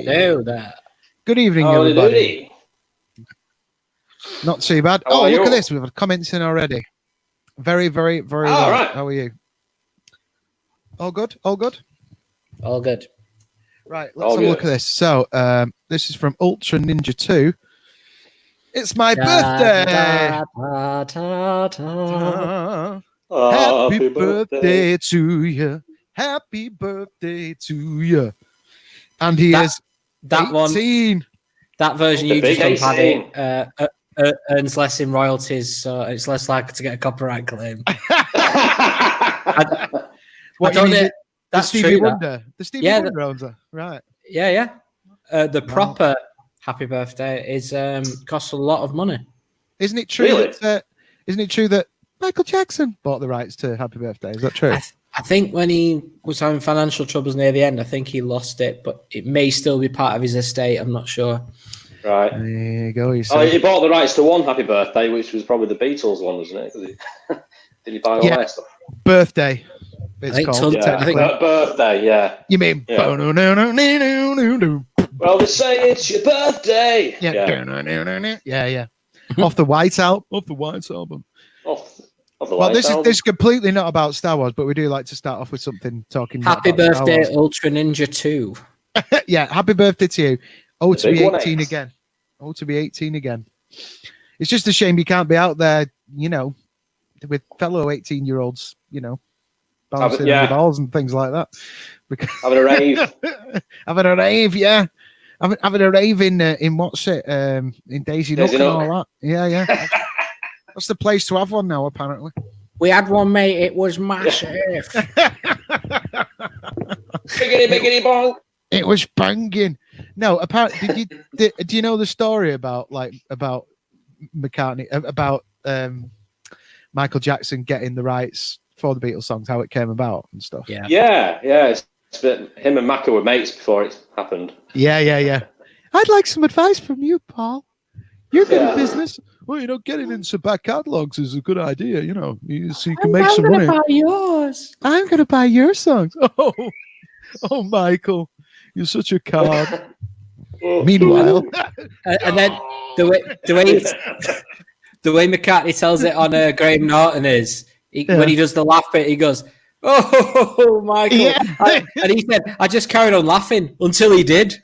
Hello there. Good evening, everybody. Not too bad. Oh, look at this. We've had comments in already. Very, very, very well. Right. How are you? All good? All good? All good. Right, let's have a look at this. So, this is from Ultra Ninja 2. It's my birthday. Happy birthday to you. Happy birthday to you. And he is that 18. One. That version you just done, Paddy, earns less in royalties, so it's less likely to get a copyright claim. That's Stevie Wonder. The Stevie Wonder owns it. Right. Yeah. The proper happy birthday is costs a lot of money. Isn't it true? Really? Isn't it true that Michael Jackson bought the rights to Happy Birthday? Is that true? I think when he was having financial troubles near the end, I think he lost it, but it may still be part of his estate. I'm not sure. Right. There you go. He bought the rights to one Happy Birthday, which was probably the Beatles one, wasn't it? Did he buy all their stuff? Birthday. It's called. I think birthday. Yeah. You mean? Yeah. Well, they say it's your birthday. Yeah. Off the White album. Off the White album. Off the White this album. Is completely not about Star Wars, but we do like to start off with something talking. Happy birthday, Ultra Ninja 2. Yeah, happy birthday to you. Oh, to be 18 again. Oh, to be 18 again. It's just a shame you can't be out there, with fellow 18-year-olds, bouncing the balls and things like that. Having a rave. Having a rave, yeah. Having a rave in what's it? In Daisy Nook and all that. Yeah. That's the place to have one now, apparently. We had one, mate. It was massive. Biggity bong. It was banging. No, apparently, do you know the story about McCartney, about Michael Jackson getting the rights for the Beatles songs, how it came about and stuff? Yeah. It's been, him and Macca were mates before it happened. Yeah. I'd like some advice from you, Paul. You're good at business. Well, getting into back catalogs is a good idea, so you can make some money. I'm going to buy yours. I'm going to buy your songs. Oh, Michael, you're such a card. Meanwhile, and then the way McCartney tells it on Graham Norton is when he does the laugh bit, he goes, "Oh, Michael," and he said, "I just carried on laughing until he did."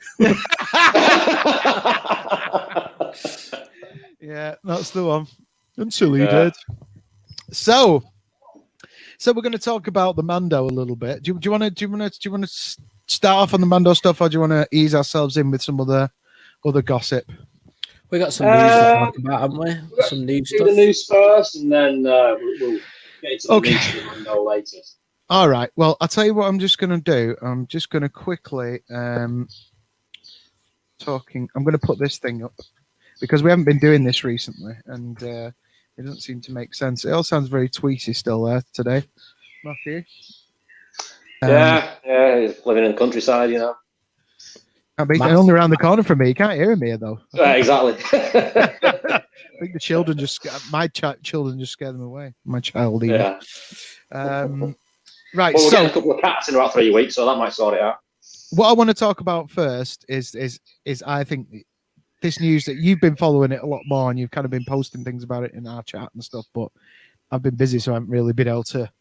Yeah, that's the one. Until he did. So we're going to talk about the Mando a little bit. Do you want to start off on the Mando stuff, or do you want to ease ourselves in with some other gossip? We got some news to talk about, haven't we? Some news stuff. The news first, and then we'll get into the news of the Mando later. All right. Well, I'll tell you what I'm just going to do. I'm just going to quickly I'm going to put this thing up because we haven't been doing this recently, and it doesn't seem to make sense. It all sounds very tweety still there today, Matthew. Yeah, he's living in the countryside, Only around the corner from me. You can't hear him here, though. Exactly. I think the children my children just scared them away. My child, even. Yeah. Right. Well, we're getting a couple of cats in about 3 weeks, so that might sort it out. What I want to talk about first is I think this news that you've been following it a lot more, and you've kind of been posting things about it in our chat and stuff. But I've been busy, so I haven't really been able to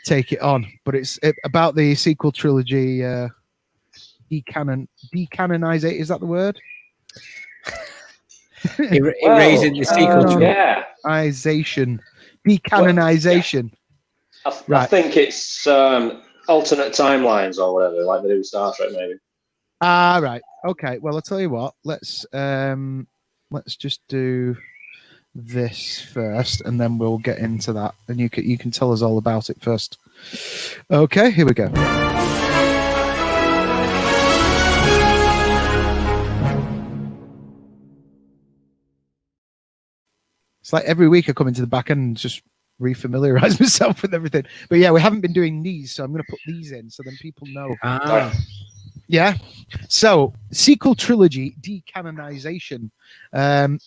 take it on. But it's about the sequel trilogy. Decanonization, is that the word? Erasing the sequel trilogy. Decanonization. I think it's alternate timelines or whatever, like they do with Star Trek, maybe. Right. Okay. Well, I'll tell you what. Let's just do this first, and then we'll get into that. And you can tell us all about it first. Okay. Here we go. It's like every week I come into the back end and just refamiliarize myself with everything. But yeah, we haven't been doing these, so I'm going to put these in so then people know. Yeah. So, sequel trilogy decanonization.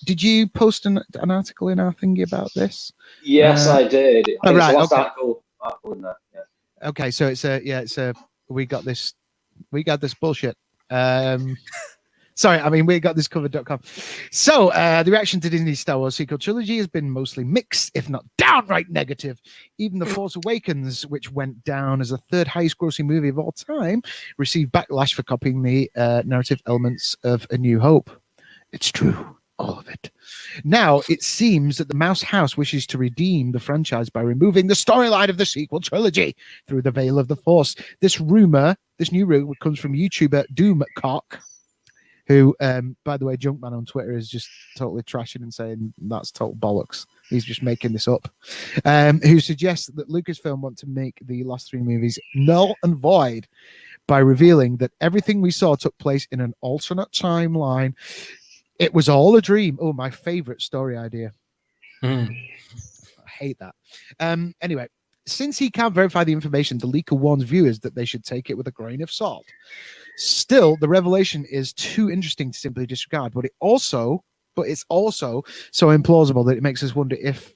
Did you post an article in our thingy about this? Yes, I did. Right. Okay. Article in there. Yeah. Okay. So we got this bullshit. Sorry, I mean, we got this covered.com. So, the reaction to Disney's Star Wars sequel trilogy has been mostly mixed, if not downright negative. Even The Force Awakens, which went down as the third highest grossing movie of all time, received backlash for copying the narrative elements of A New Hope. It's true, all of it. Now, it seems that the Mouse House wishes to redeem the franchise by removing the storyline of the sequel trilogy through the veil of the Force. This new rumor, comes from YouTuber Doomcock, who, by the way, Junkman on Twitter is just totally trashing and saying that's total bollocks. He's just making this up. Who suggests that Lucasfilm want to make the last three movies null and void by revealing that everything we saw took place in an alternate timeline. It was all a dream. Oh, my favorite story idea. I hate that. Anyway, since he can't verify the information, the leaker warns viewers that they should take it with a grain of salt. Still, the revelation is too interesting to simply disregard, but it's also so implausible that it makes us wonder if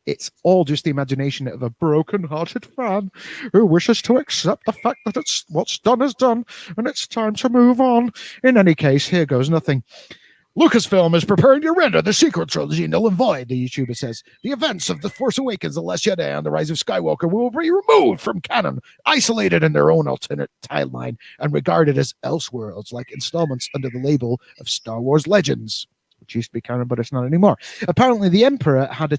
it's all just the imagination of a broken-hearted fan who wishes to accept the fact that it's what's done is done and it's time to move on. In any case, here goes nothing. Lucasfilm is preparing to render the sequel trilogy null and void, the YouTuber says. The events of The Force Awakens, The Last Jedi, and The Rise of Skywalker will be removed from canon, isolated in their own alternate timeline, and regarded as Elseworlds, like installments under the label of Star Wars Legends, which used to be canon, but it's not anymore. Apparently, the Emperor had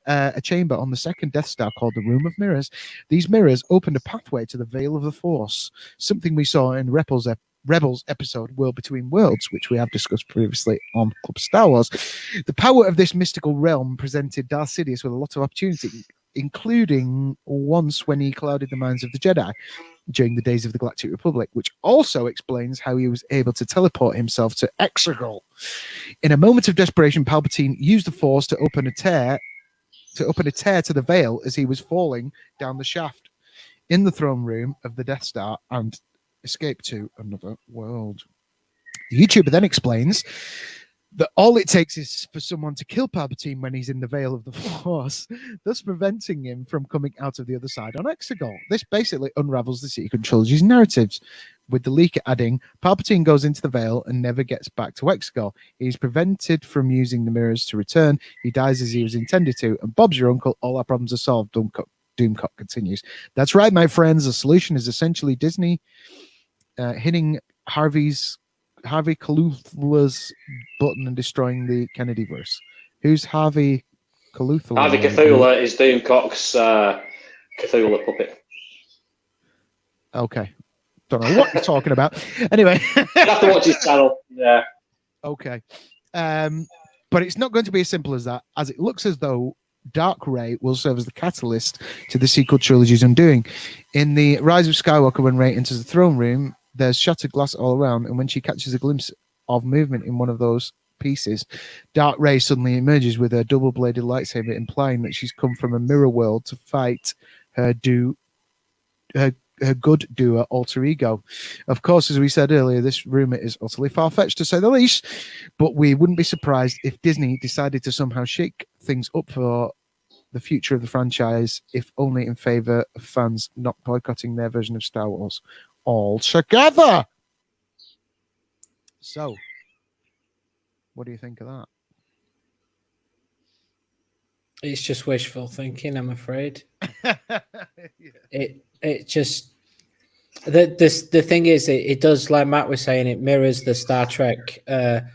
a chamber on the second Death Star called the Room of Mirrors. These mirrors opened a pathway to the Veil of the Force, something we saw in Rebels episode World Between Worlds, which we have discussed previously on Club Star Wars. The power of this mystical realm presented Darth Sidious with a lot of opportunity, including once when he clouded the minds of the Jedi during the days of the Galactic Republic, which also explains how he was able to teleport himself to Exegol. In a moment of desperation, Palpatine used the Force to open a tear to the veil as he was falling down the shaft in the throne room of the Death Star and escape to another world. The YouTuber then explains that all it takes is for someone to kill Palpatine when he's in the veil of the Force, thus preventing him from coming out of the other side on Exegol. This basically unravels the sequel trilogy's narratives, with the leaker adding, Palpatine goes into the veil and never gets back to Exegol. He's prevented from using the mirrors to return. He dies as he was intended to, and Bob's your uncle. All our problems are solved. Doomcock continues. That's right, my friends. The solution is essentially Disney hitting Harvey Cthulhu's button and destroying the Kennedyverse. Who's Harvey Cthulhu? Harvey Cthulhu is Doomcock's Cthulhu puppet. Okay. Don't know what you're talking about. Anyway. You have to watch his channel. Yeah. Okay. But it's not going to be as simple as that, as it looks as though Dark Rey will serve as the catalyst to the sequel trilogy's undoing. In The Rise of Skywalker, when Rey enters the throne room, there's shattered glass all around, and when she catches a glimpse of movement in one of those pieces, Dark Rey suddenly emerges with her double-bladed lightsaber, implying that she's come from a mirror world to fight her good doer alter ego. Of course, as we said earlier, this rumor is utterly far-fetched to say the least, but we wouldn't be surprised if Disney decided to somehow shake things up for the future of the franchise, if only in favor of fans not boycotting their version of Star Wars altogether. So, what do you think of that? It's just wishful thinking, I'm afraid. Yeah. It just the thing is, it does, like Matt was saying, it mirrors the Star Trek,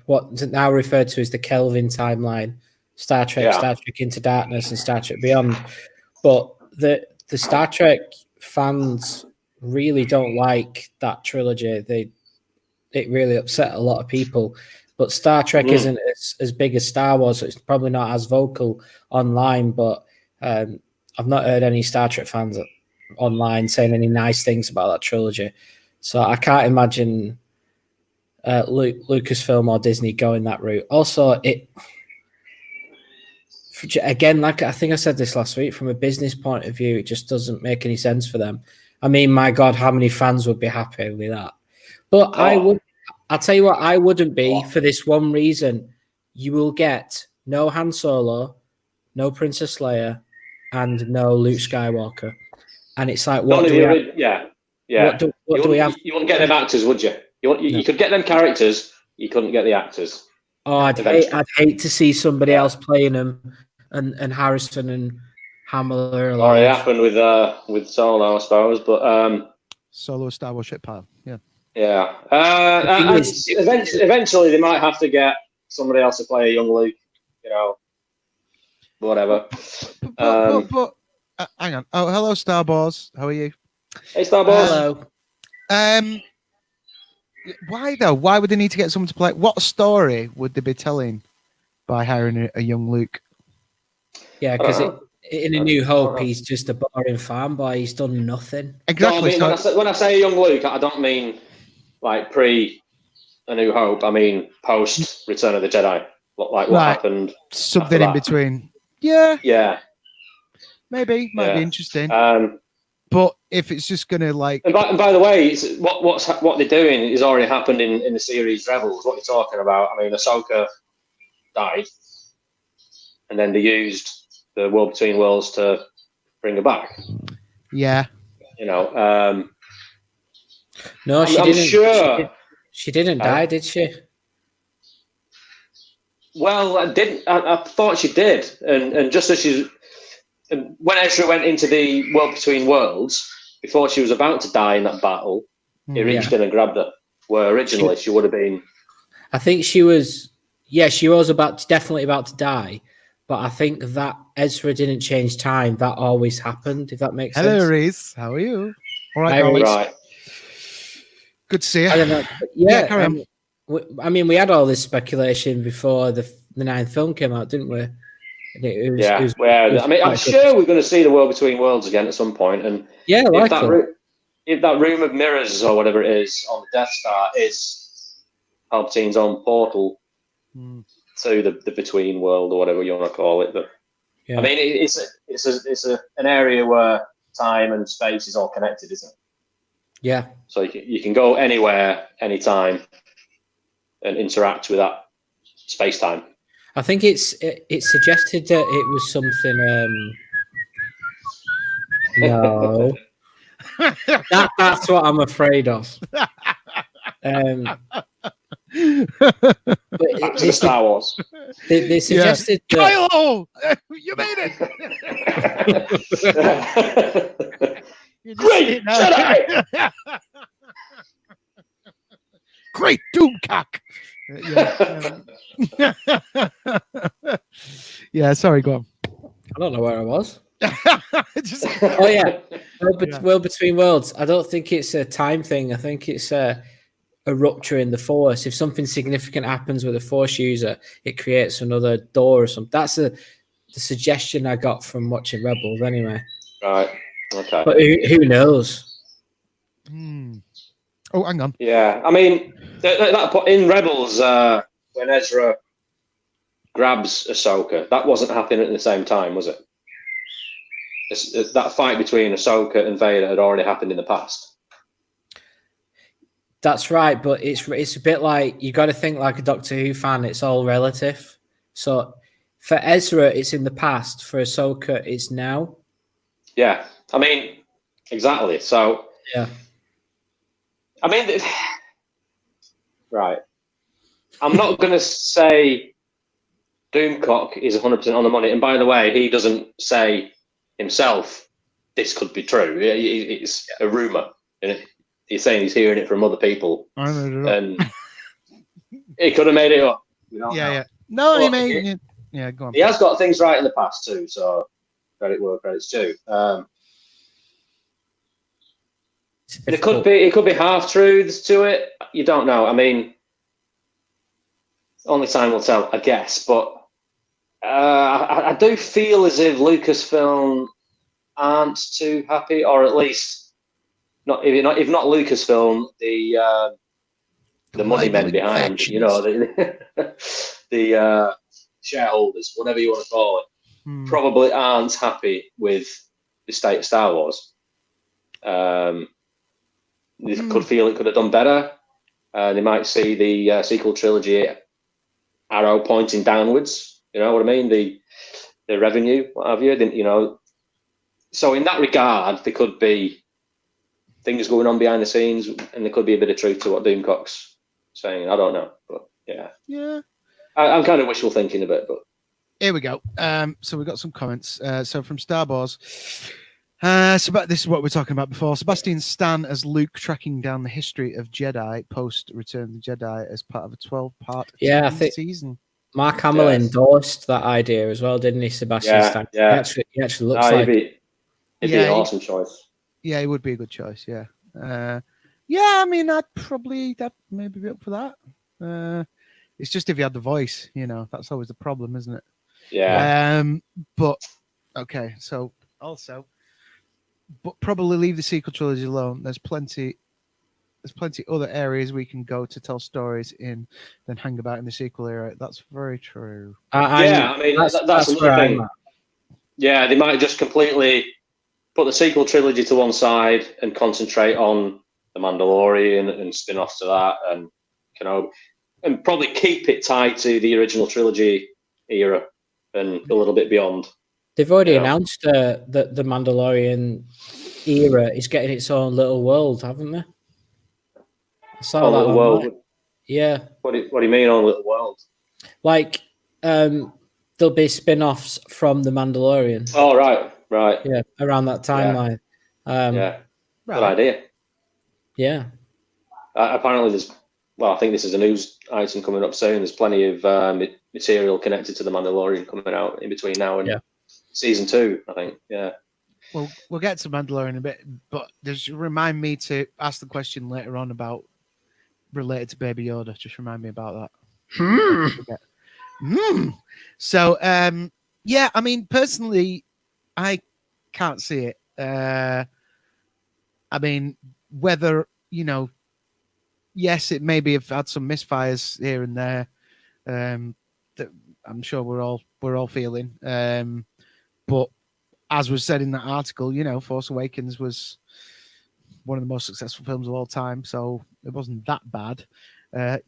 what's now referred to as the Kelvin timeline, Star Trek, Star Trek Into Darkness, and Star Trek Beyond. But the Star Trek fans really don't like that trilogy. It really upset a lot of people. But Star Trek isn't as big as Star Wars, so it's probably not as vocal online. But I've not heard any Star Trek fans online saying any nice things about that trilogy. So I can't imagine Lucasfilm or Disney going that route. Also, again, like I think I said this last week, from a business point of view, it just doesn't make any sense for them. I mean, my God, how many fans would be happy with that? But I'll tell you what, I wouldn't be for this one reason. You will get no Han Solo, no Princess Leia, and no Luke Skywalker. And it's like, what do we have? Yeah. What do we have? You wouldn't get them actors, would you? You could get them characters, you couldn't get the actors. Oh, I'd hate to see somebody else playing them, and Harrison and Hamill are alive. Already happened with Solo, I suppose, but Solo Star Wars ship pile. Yeah. Yeah. Eventually, they might have to get somebody else to play a young Luke. Whatever. But hang on. Oh, hello, Star Wars. How are you? Hey, Star Wars. Hello. Why though? Why would they need to get someone to play? What story would they be telling by hiring a young Luke? Yeah, because in A New Hope, he's just a boring farm boy. He's done nothing. Exactly. No, when I say a young Luke, I don't mean like pre A New Hope. I mean post Return of the Jedi. Like what happened. Something in between. Yeah. Yeah. Maybe. Might be interesting. But if it's just gonna like, and by the way, what they're doing is already happened in the series Rebels. What you're talking about? I mean, Ahsoka died, and then they used the World Between Worlds to bring her back. Yeah. No, she I'm didn't. Sure. She didn't die, did she? Well, I thought she did, and just as when Ezra went into the World Between Worlds, before she was about to die in that battle, he reached in and grabbed her. Where originally she would have been. I think she was. Yeah, she was definitely about to die, but I think that Ezra didn't change time. That always happened. If that makes sense. Hello, Reese. How are you? All right, right. Good to see you. I don't know. Yeah, I mean, we had all this speculation before the ninth film came out, didn't we? I mean, I'm sure we're going to see the World Between Worlds again at some point, and if that room of mirrors or whatever it is on the Death Star is Palpatine's own portal to the Between World or whatever you want to call it, but I mean, it's an area where time and space is all connected, isn't it? Yeah. So you can go anywhere, anytime, and interact with that space time. I think it suggested that it was something. No, that's what I'm afraid of. But Star Wars. They suggested that. Kylo, you made it. Great Jedi. Great Doomcock. Yeah, sorry, go on. I don't know where I was. World Between Worlds. I don't think it's a time thing. I think it's a rupture in the Force. If something significant happens with a Force user, it creates another door or something. That's the suggestion I got from watching Rebels anyway. Right. Okay. But who knows? Oh, hang on. Yeah, I mean, that in Rebels, when Ezra grabs Ahsoka, that wasn't happening at the same time, was it? That fight between Ahsoka and Vader had already happened in the past. That's right, but it's a bit like you got to think like a Doctor Who fan. It's all relative. So for Ezra, it's in the past. For Ahsoka, it's now. Yeah, I mean, exactly. So yeah. I mean, right. I'm not going to say Doomcock is 100% on the money. And by the way, he doesn't say himself this could be true. It's a rumor. He's saying he's hearing it from other people. And he could have made it up. Yeah. No, he made. Yeah, go on. He has got things right in the past too. So credit where credit's due. It could be half truths to it. You don't know. I mean, only time will tell, I guess. But I do feel as if Lucasfilm aren't too happy, or at least if not Lucasfilm, the money men behind, the shareholders, whatever you want to call it, probably aren't happy with the state of Star Wars. They could feel it could have done better. They might see the sequel trilogy arrow pointing downwards. You know what I mean? The revenue, what have you? So in that regard, they could be things going on behind the scenes, and there could be a bit of truth to what Doomcock's saying. I don't know, but yeah. I'm kind of wishful thinking a bit, but here we go. So we got some comments. So from Starboars. So this is what we're talking about before. Sebastian Stan as Luke tracking down the history of Jedi post Return of the Jedi as part of a 12-part I TV think season. Mark Hamill endorsed that idea as well, didn't he, Sebastian Stan? Yeah. He actually looks like it'd be an awesome choice. Yeah, it would be a good choice. Yeah. I mean, I'd maybe be up for that. It's just if you had the voice, that's always the problem, isn't it? Yeah. But okay, so also, but probably leave the sequel trilogy alone. There's plenty other areas we can go to tell stories in than hang about in the sequel era. That's very true. I mean, that's another thing. Yeah, they might just completely put the sequel trilogy to one side and concentrate on The Mandalorian and spin-offs to that, and and probably keep it tied to the original trilogy era and a little bit beyond. They've already announced that the Mandalorian era is getting its own little world, haven't they? I saw that little world. Yeah. What do you mean on little world? Like, there'll be spin-offs from the Mandalorian. Oh, right. Yeah, around that timeline. Good idea. Yeah. Apparently, I think this is a news item coming up soon. There's plenty of material connected to the Mandalorian coming out in between now and season 2, I think. Yeah. Well, we'll get to Mandalorian in a bit, but just remind me to ask the question later on about related to Baby Yoda. Just remind me about that. So, I mean, personally, I can't see it. I mean, whether, yes, it maybe have had some misfires here and there. That I'm sure we're all feeling. But as was said in that article, Force Awakens was one of the most successful films of all time, so it wasn't that bad.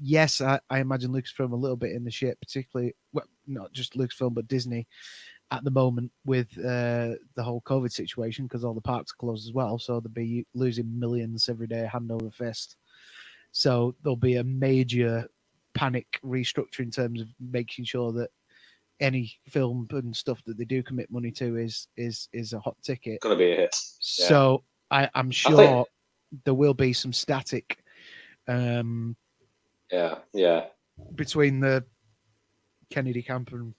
Yes, I imagine Lucasfilm a little bit in the shit, particularly, well, not just Lucasfilm, but Disney at the moment with the whole COVID situation, because all the parks are closed as well, so they'll be losing millions every day, hand over fist. So there'll be a major panic restructure in terms of making sure that any film and stuff that they do commit money to is a hot ticket. It's going to be a hit. Yeah. So I'm sure there will be some static. Between the Kennedy camp and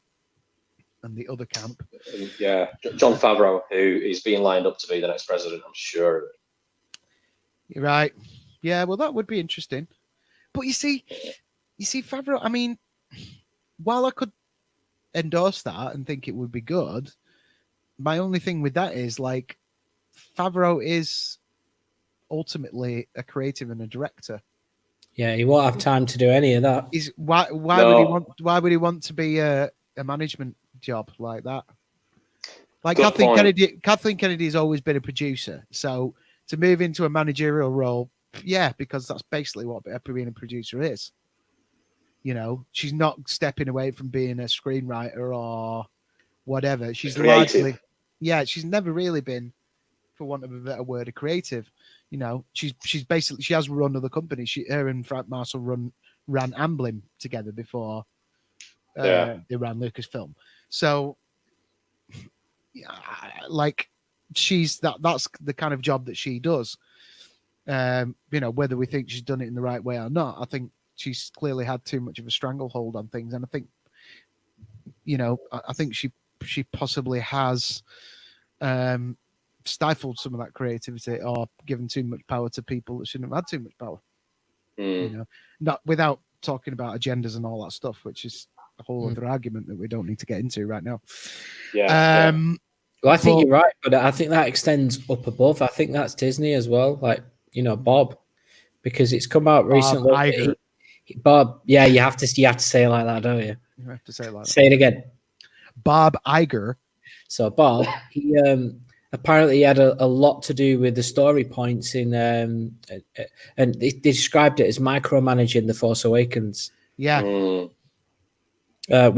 the other camp. Yeah, Jon Favreau, who is being lined up to be the next president, I'm sure of it. You're right. Yeah, well, that would be interesting. But you see, Favreau, I mean, while I could endorse that and think it would be good, my only thing with that is, like, Favreau is ultimately a creative and a director. Yeah, he won't have time to do any of that. Why would he want to be a management job like that? Like Kathleen Kennedy has always been a producer, so to move into a managerial role, because that's basically what being a producer is. She's not stepping away from being a screenwriter or whatever. She's largely, she's never really been, for want of a better word, a creative. She's basically, she has run other companies. Her and Frank Marshall ran Amblin together before they ran Lucasfilm. So, like, that's the kind of job that she does. Whether we think she's done it in the right way or not, I think she's clearly had too much of a stranglehold on things, and I think, I think she possibly has stifled some of that creativity or given too much power to people that shouldn't have had too much power. Not without talking about agendas and all that stuff, which is a whole other argument that we don't need to get into right now. Well, I think you're right, but I think that extends up above. I think that's Disney as well, like, Bob, because it's come out recently. Bob, you have to say it like that, don't you? You have to say it like that. Say it again. Bob Iger. So Bob, he apparently had a lot to do with the story points in, and they described it as micromanaging The Force Awakens. Yeah. We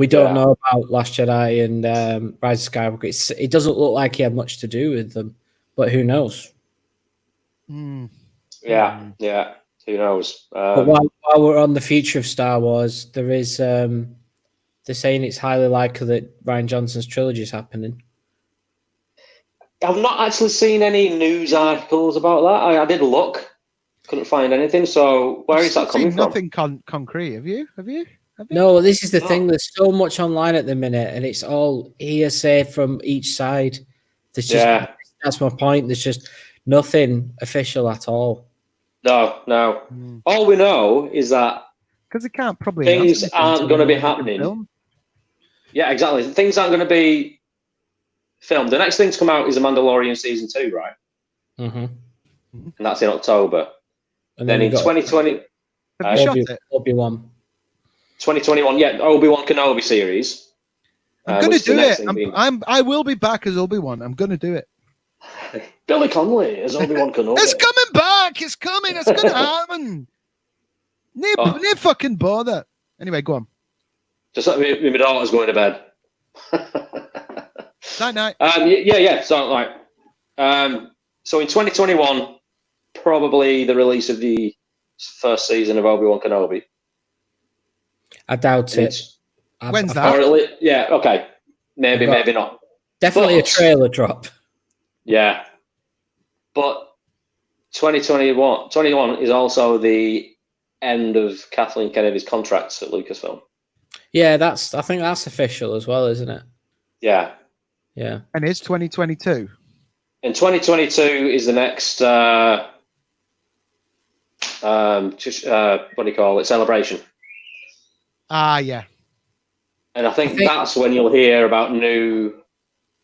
don't know about Last Jedi and Rise of Skywalker. It doesn't look like he had much to do with them, but who knows? Yeah. Who knows? But while we're on the future of Star Wars, there is they're saying it's highly likely that Rian Johnson's trilogy is happening. I've not actually seen any news articles about that. I did look, couldn't find anything. So where is that coming from? Nothing concrete. Have you? No, this is the thing. There's so much online at the minute, and it's all hearsay from each side. That's my point. There's just nothing official at all. No. All we know is that because it can't probably things aren't going to be happening. Yeah, exactly. Things aren't going to be filmed. The next thing to come out is The Mandalorian season 2, right? Mm-hmm. And that's in October. And then in 2020, Obi-Wan. 2021, Obi-Wan Kenobi series. I'm going to do it. I will be back as Obi-Wan. I'm going to do it. Billy Connolly as Obi-Wan Kenobi. It's coming back. It's coming. It's going to happen. No fucking bother. Anyway, go on. Just like my daughter's going to bed. Night. Yeah. So in 2021, probably the release of the first season of Obi-Wan Kenobi. I doubt it. When's that? Okay. Maybe not. Definitely a trailer drop. Yeah. But 2021 is also the end of Kathleen Kennedy's contracts at Lucasfilm. Yeah, I think that's official as well, isn't it? Yeah. And it's 2022. And 2022 is the next what do you call it? Celebration. Yeah. And I think that's when you'll hear about new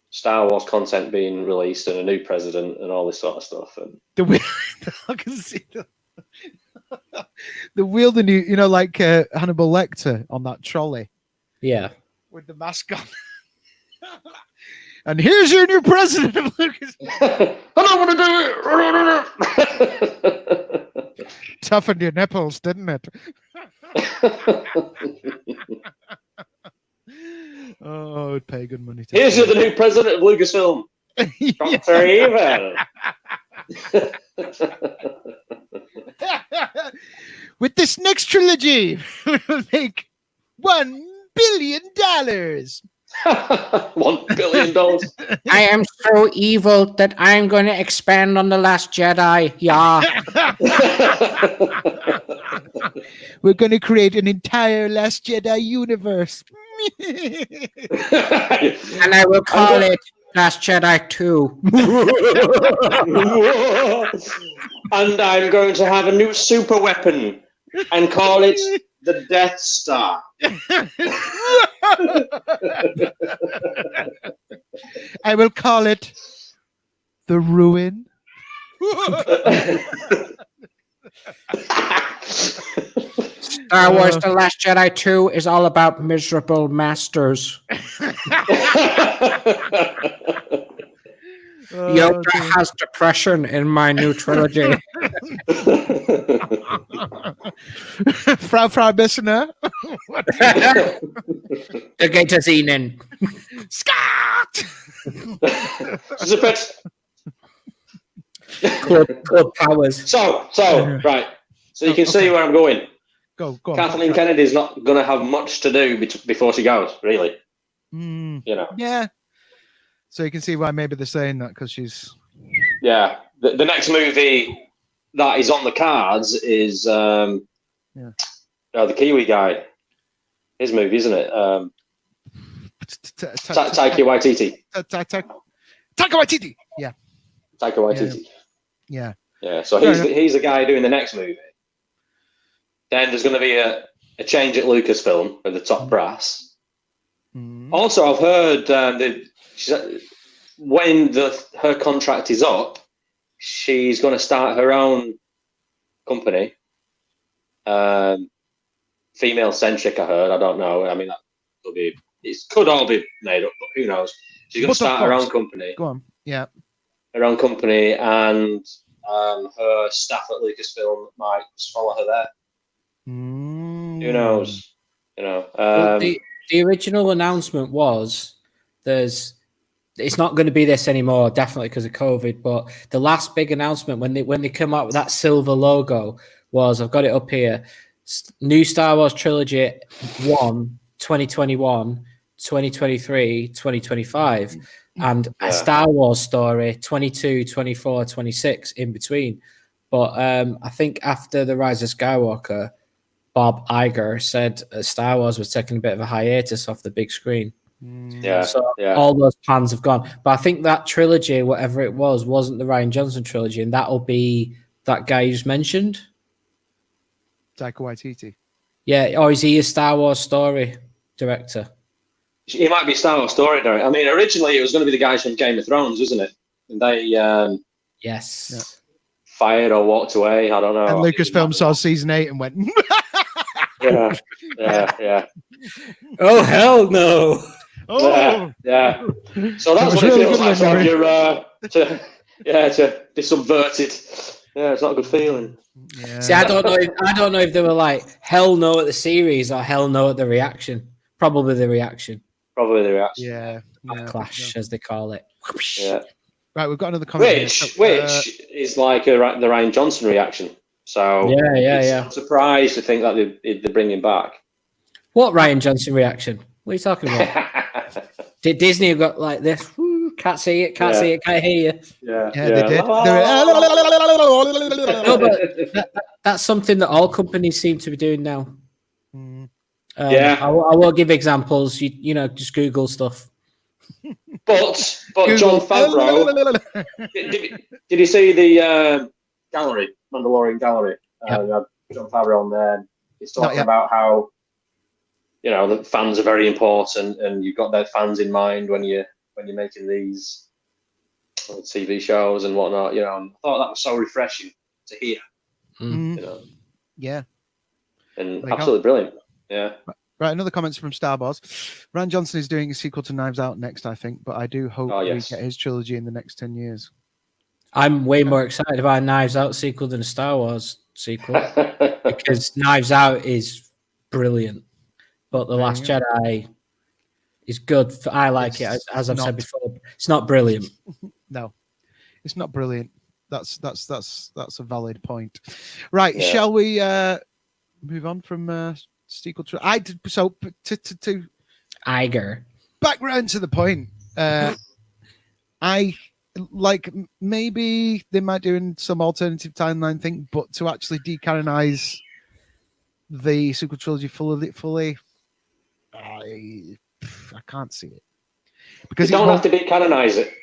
Star Wars content being released and a new president and all this sort of stuff. And I can see the wielder, like Hannibal Lecter on that trolley. Yeah. With the mask on. And here's your new president of Lucas. I don't want to do it. Toughened your nipples, didn't it? Oh, it'd pay good money. Here's the new president of Lucasfilm. Dr. Evil. With this next trilogy, we'll make $1 billion. $1 billion. I am so evil that I'm going to expand on The Last Jedi. Yeah. We're going to create an entire Last Jedi universe. And I will call it Last Jedi 2. And I'm going to have a new super weapon and call it the Death Star. I will call it the Ruin. Star Wars The Last Jedi 2 is all about miserable masters. Yoda has depression in my new trilogy. Frau Bissner. The gate is Ihnen. Scott! Club powers. So, right. So you can see where I'm going. Go on. Kathleen Kennedy's not going to have much to do before she goes, really. Yeah. So you can see why maybe they're saying that, because she's... Yeah. The next movie that is on the cards is the Kiwi guy. His movie, isn't it? Taika Waititi. Taika Waititi. Yeah. Taika Waititi. Yeah. Yeah. So he's the guy doing the next movie. Then there's going to be a change at Lucasfilm with the top brass. Also, I've heard when her contract is up, she's going to start her own company. Female centric, I heard. I don't know. I mean, it could all be made up, but who knows? She's going to start her own company. Go on. Yeah. Her own company, and her staff at Lucasfilm might just follow her there. Who knows? The original announcement was there's it's not going to be this anymore, definitely because of COVID. But the last big announcement when they come out with that silver logo was, I've got it up here, new Star Wars trilogy 2021, 2023, 2025, and a Star Wars story 22, 24, 26 in between. But I think after The Rise of Skywalker, Bob Iger said Star Wars was taking a bit of a hiatus off the big screen. So all those plans have gone. But I think that trilogy, whatever it was, wasn't the Rian Johnson trilogy, and that'll be that guy you just mentioned. Taika Waititi. Yeah, or is he a Star Wars story director? He might be Star Wars story director. I mean, originally it was going to be the guys from Game of Thrones, wasn't it? And they fired or walked away. I don't know. And Lucasfilm saw season 8 and went. yeah. Oh hell no! Yeah. So that's what really it feels like to have your to be subverted. Yeah, it's not a good feeling. Yeah. See, I don't know if they were like hell no at the series or hell no at the reaction. Probably the reaction. Yeah. Clash, as they call it. Yeah. Right, we've got another comment. Which is like the Rian Johnson reaction. So I'm surprised to think that they're bringing back. What Rian Johnson reaction? What are you talking about? Did Disney have got like this? Can't see it, can't see it, can't hear you. Yeah, they did. No, but that's something that all companies seem to be doing now. I won't give examples. You know, just Google stuff. But Jon Favreau, did you see the gallery, Mandalorian gallery? Jon Favreau on there. He's talking about how, you know, the fans are very important, and you've got their fans in mind when you're making these TV shows and whatnot. You know, and I thought that was so refreshing to hear. You know, and absolutely brilliant. Yeah. Right, another comments from Starboss. Rian Johnson is doing a sequel to Knives Out next, I think, but I do hope we get his trilogy in the next 10 years. I'm way more excited about a Knives Out sequel than a Star Wars sequel because Knives Out is brilliant, but The Last Jedi is good. I like it, as I've said before. It's not brilliant. No, it's not brilliant. That's a valid point. Right, shall we move on from sequel to Iger. Back round to the point. I like maybe they might do some alternative timeline thing, but to actually decanonize the sequel trilogy fully, I can't see it because you don't have to decanonize it,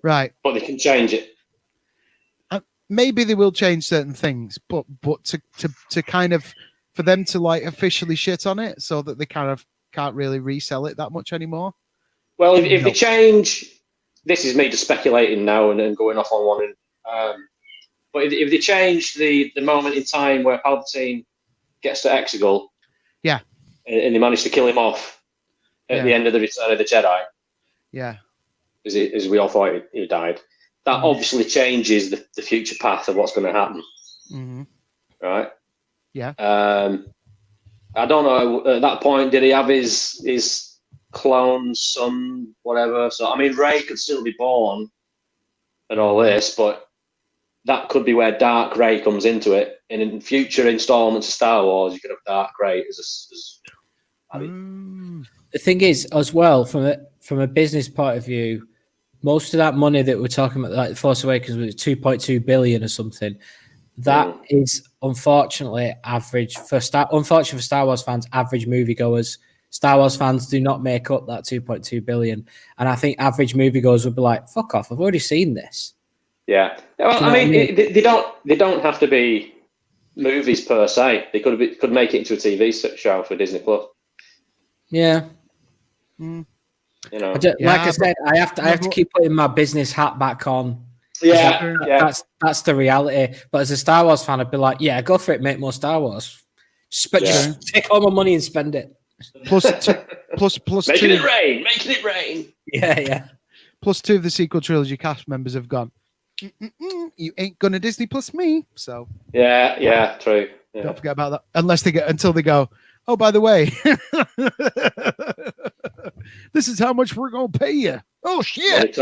right? But they can change it. Maybe they will change certain things, but to kind of for them to like officially shit on it so that they kind of can't really resell it that much anymore. Well, if they change, this is me just speculating now and going off on one. But if they change the moment in time where Palpatine gets to Exegol, and they manage to kill him off at the end of the Return of the Jedi, as we all thought he died, that obviously changes the future path of what's going to happen, right? Yeah. I don't know. At that point, did he have his clone son, whatever? So I mean, Rey could still be born, and all this, but that could be where Dark Rey comes into it. And in future installments of Star Wars, you could have Dark Rey as the thing is, as well, from a business point of view, most of that money that we're talking about, like Force Awakens, was 2.2 billion or something. That is unfortunately average for Star Wars fans, average moviegoers. Star Wars fans do not make up that 2.2 billion, and I think average moviegoers would be like, "Fuck off! I've already seen this." Yeah, well, I mean, they don't have to be movies per se. They could make it into a TV show for Disney Plus. Yeah. You know, like I said, I have to keep putting my business hat back on. That's the reality. But as a Star Wars fan, I'd be like, yeah, go for it, make more Star Wars. Just take all my money and spend it. Plus making it rain. Yeah. Plus 2 of the sequel trilogy cast members have gone. You ain't gonna Disney Plus me. So yeah, true. Yeah. Don't forget about that. Until they go. Oh, by the way, This is how much we're going to pay you. Oh, shit.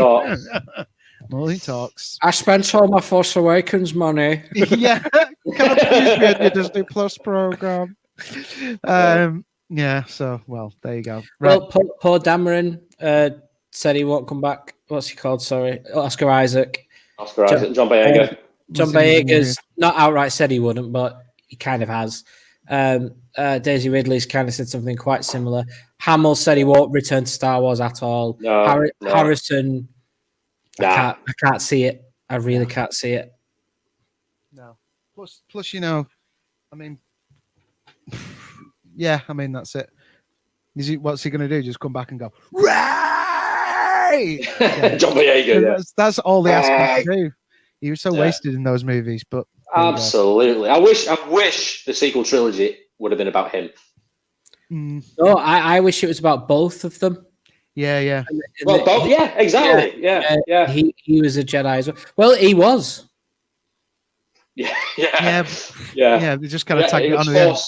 Money talks. I spent all my Force Awakens money. Yeah. Can I please be in your Disney Plus program? Yeah, so, well, there you go. Right. Well, Paul Dameron said he won't come back. What's he called? Sorry. Oscar Isaac. John Boyega. John Boyega's not outright said he wouldn't, but he kind of has. Daisy Ridley's kind of said something quite similar. Hamill said he won't return to Star Wars at all. No. Harrison, I can't see it. I really can't see it. No. Plus, you know, I mean, yeah, I mean, that's it. What's he going to do? Just come back and go, right? Yeah. John Boyega, yeah. That's all they asked him to do. He was so wasted in those movies, but absolutely. I wish the sequel trilogy would have been about him. No, I wish it was about both of them. Yeah. Well, both. Yeah, exactly. Yeah. He was a Jedi as well. Well, he was. Yeah. They just kind of tagged it on the end.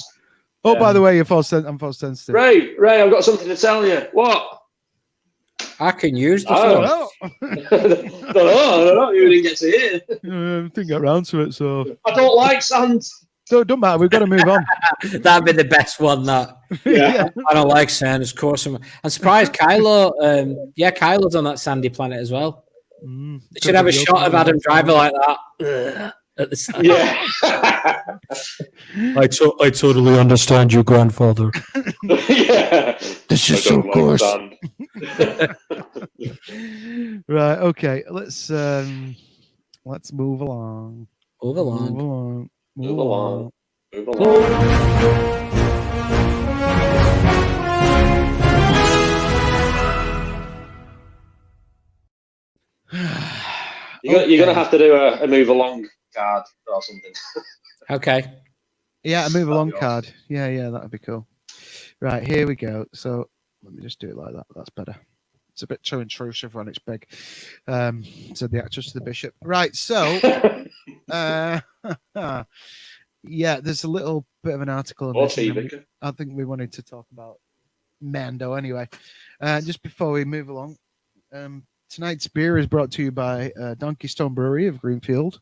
Oh, by the way, I'm force sensitive. Ray, I've got something to tell you. What? I can use the force. I don't know. You didn't get to hear. Didn't get around to it, so. I don't like sand. So it don't matter. We've got to move on. That'd be the best one. That. Yeah. I don't like sand. Of course, I'm surprised. Kylo. Kylo's on that sandy planet as well. They should have a shot of Adam Driver like that. At the side. Yeah. I totally understand you, grandfather. Yeah. This is so course. Right. Okay. Let's move along. Move along. You're gonna have to do a move along card or something. Okay. Yeah, a move along card. Yeah, that'd be cool. Right, here we go. So let me just do it like that. That's better. It's a bit too intrusive when it's big. Said the actress to the bishop. Right, so yeah, there's a little bit of an article. I think we wanted to talk about Mando anyway. Just before we move along, tonight's beer is brought to you by Donkey Stone Brewery of Greenfield.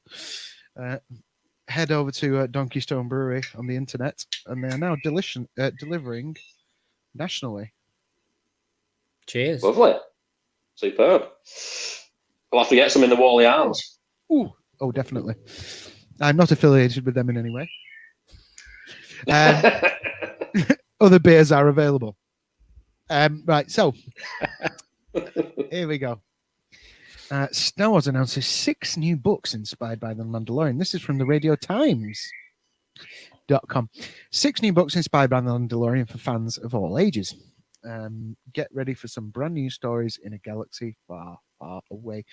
Head over to Donkey Stone Brewery on the internet, and they are now delivering nationally. Cheers. Lovely. Superb. We'll have to get some in the Wally Arms. Ooh. Oh, definitely. I'm not affiliated with them in any way. Other beers are available. Right, so here we go. Star Wars announces 6 new books inspired by The Mandalorian. This is from the Radio Times.com. 6 new books inspired by The Mandalorian for fans of all ages. Get ready for some brand new stories in a galaxy far, far away.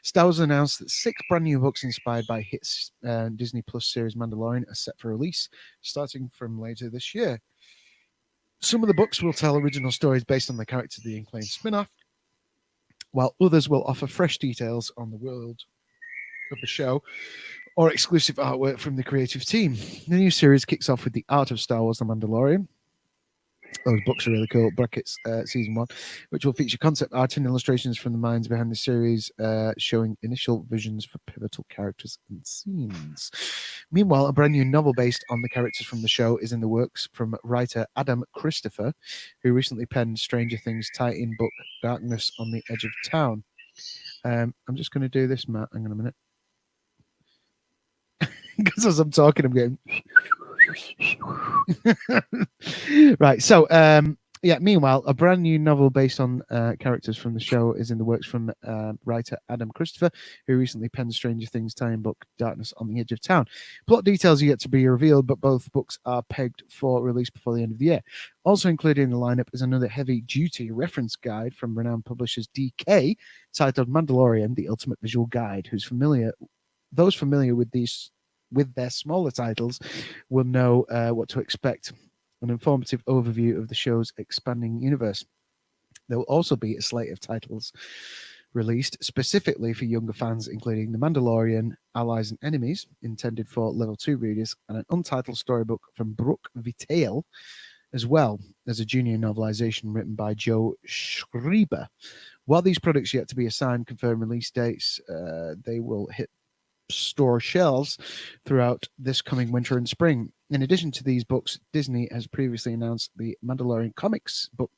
Star Wars announced that 6 brand new books inspired by hits Disney Plus series Mandalorian are set for release starting from later this year. Some of the books will tell original stories based on the characters of the acclaimed spin-off, while others will offer fresh details on the world of the show or exclusive artwork from the creative team. The new series kicks off with The Art of Star Wars The Mandalorian. Those books are really cool. Brackets season 1, which will feature concept art and illustrations from the minds behind the series, showing initial visions for pivotal characters and scenes. Meanwhile, a brand new novel based on the characters from the show is in the works from writer Adam Christopher, who recently penned Stranger Things tie-in book Darkness on the Edge of Town. I'm just going to do this, Matt. Hang on a minute. Because as I'm talking, I'm getting... Right, so meanwhile, a brand new novel based on characters from the show is in the works from writer Adam Christopher, who recently penned Stranger Things tie-in book Darkness on the Edge of Town. Plot details are yet to be revealed, but both books are pegged for release before the end of the year. Also included in the lineup is another heavy-duty reference guide from renowned publishers DK titled Mandalorian: The Ultimate Visual Guide. Those familiar with their smaller titles will know what to expect. An informative overview of the show's expanding universe. There will also be a slate of titles released specifically for younger fans, including The Mandalorian, Allies and Enemies, intended for level 2 readers, and an untitled storybook from Brooke Vitale, as well as a junior novelization written by Joe Schreiber. While these products yet to be assigned confirmed release dates, they will hit store shelves throughout this coming winter and spring. In addition to these books, Disney has previously announced the Mandalorian comics book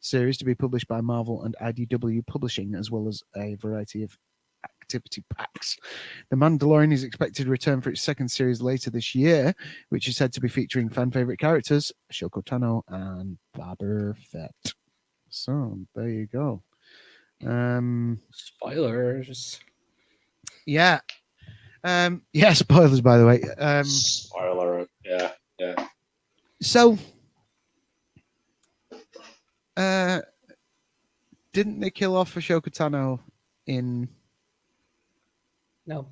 series to be published by Marvel and IDW Publishing, as well as a variety of activity packs. The Mandalorian is expected to return for its second series later this year, which is said to be featuring fan favorite characters Ahsoka Tano and Boba Fett. So there you go. Spoilers. Yeah. Spoilers, by the way. Spoiler. Yeah. So, didn't they kill off Ahsoka Tano in No.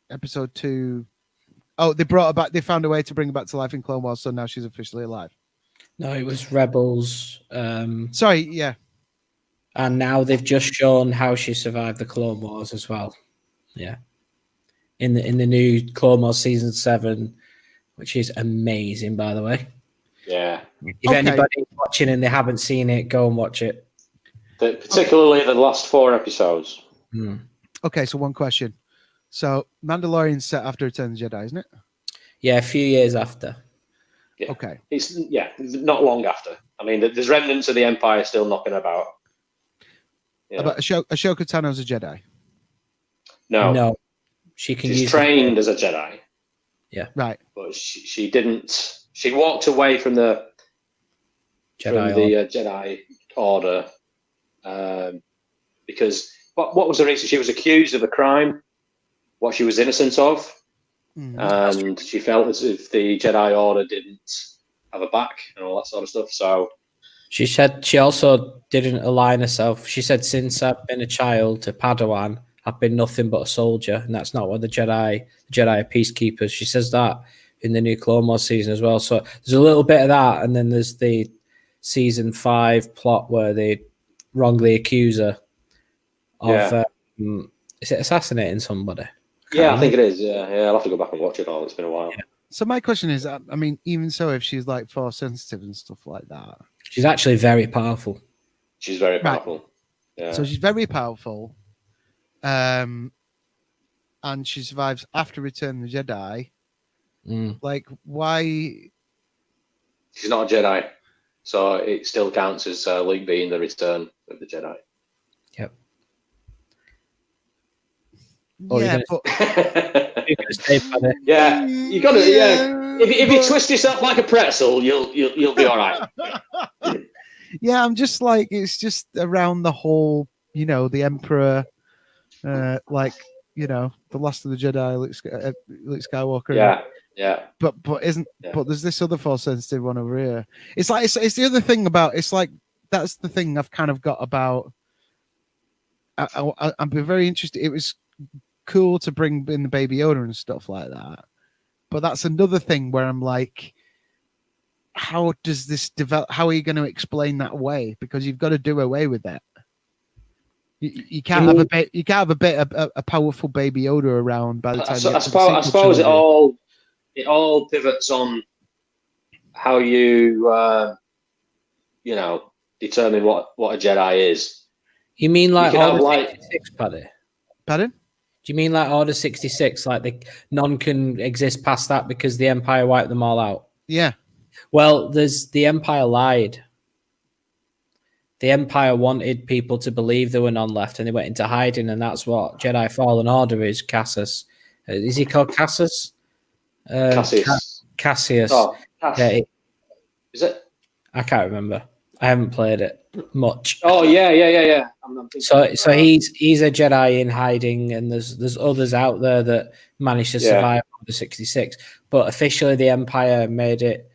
episode 2? Oh, they brought her back. They found a way to bring her back to life in Clone Wars, so now she's officially alive. No, it was Rebels. Sorry, yeah. And now they've just shown how she survived the Clone Wars as well. Yeah. In the new Clone Wars season 7, which is amazing, by the way. Yeah. If anybody's watching and they haven't seen it, go and watch it. Particularly the last 4 episodes. Okay, so one question. So Mandalorian's set after Return of the Jedi, isn't it? Yeah, a few years after. Yeah. Okay. It's not long after. I mean, there's remnants of the Empire still knocking about. Yeah. But Ahsoka Tano's a Jedi. No. She's trained as a Jedi. Yeah. Right. But she didn't. She walked away from the Jedi Order because what was the reason? She was accused of a crime, what she was innocent of, and she felt as if the Jedi Order didn't have her back and all that sort of stuff. So she said she also didn't align herself. She said, since I've been a child to Padawan, I've been nothing but a soldier, and that's not what the Jedi are peacekeepers. She says that in the new Clone Wars season as well. So there's a little bit of that, and then there's the season 5 plot where they wrongly accuse her of is it assassinating somebody? I think it is. Yeah, I'll have to go back and watch it all. It's been a while. Yeah. So my question is, I mean, even so, if she's like force sensitive and stuff like that, she's actually very powerful. She's very powerful. Right. Yeah. So she's very powerful. And she survives after Return of the Jedi. Like, why? She's not a Jedi, so it still counts as Luke being the Return of the Jedi. Yep. Yeah, you're gonna stay by it. Yeah, you got to. Yeah, if you twist yourself like a pretzel, you'll be all right. Yeah, I'm just like, it's just around the whole, the Emperor. The Last of the Jedi, Luke Skywalker. Yeah. But there's this other force sensitive one over here. It's like it's the other thing about. It's like that's the thing I've kind of got about. I'd be very interested. It was cool to bring in the Baby Yoda and stuff like that, but that's another thing where I'm like, how does this develop? How are you going to explain that away? Because you've got to do away with that. You can't have a powerful Baby Yoda around by the time. I suppose it all pivots on how you determine what a Jedi is. You mean like Order 66, Paddy? Pardon? Do you mean like Order 66? Like none can exist past that because the Empire wiped them all out? Yeah. Well, the Empire lied. The Empire wanted people to believe there were none left, and they went into hiding, and that's what Jedi Fallen Order is. Cassius. Is he called Cassius? Cassius. Oh, yeah, is it? I can't remember. I haven't played it much. Oh yeah. So he's a Jedi in hiding, and there's others out there that managed to survive Order 66. But officially, the Empire made it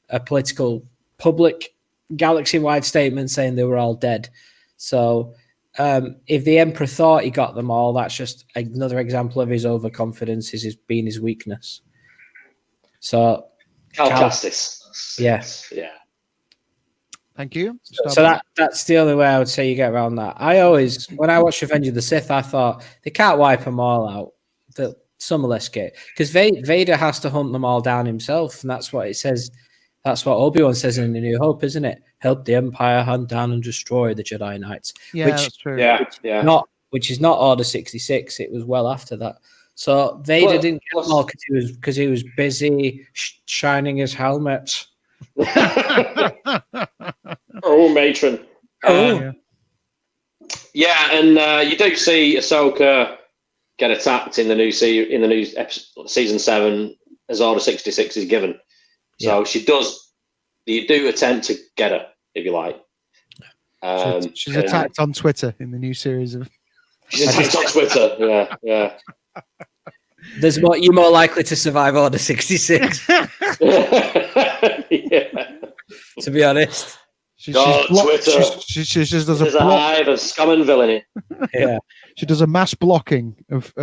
a political, public, galaxy-wide statement saying they were all dead. So if the Emperor thought he got them all, that's just another example of his overconfidence, is being his weakness. So Cal Kestis. Yeah. Thank you. So that's the only way I would say you get around that. When I watched Revenge of the Sith, I thought they can't wipe them all out. Some will escape because Vader has to hunt them all down himself, and that's what it says. That's what Obi-Wan says in The New Hope, isn't it? Help the Empire hunt down and destroy the Jedi Knights. Yeah, which, that's true. Yeah. Which is not Order 66. It was well after that. So Vader didn't get them all because he was busy shining his helmet. Oh, matron. Yeah, and you do see Ahsoka get attacked in the new season 7 as Order 66 is given. So you do attempt to get her, if you like. She's attacked on Twitter in the new series of. She's attacked on Twitter. Yeah. You're more likely to survive Order 66. Yeah. To be honest. Twitter. She just does a hive of scum and villainy. Yeah. She does a mass blocking of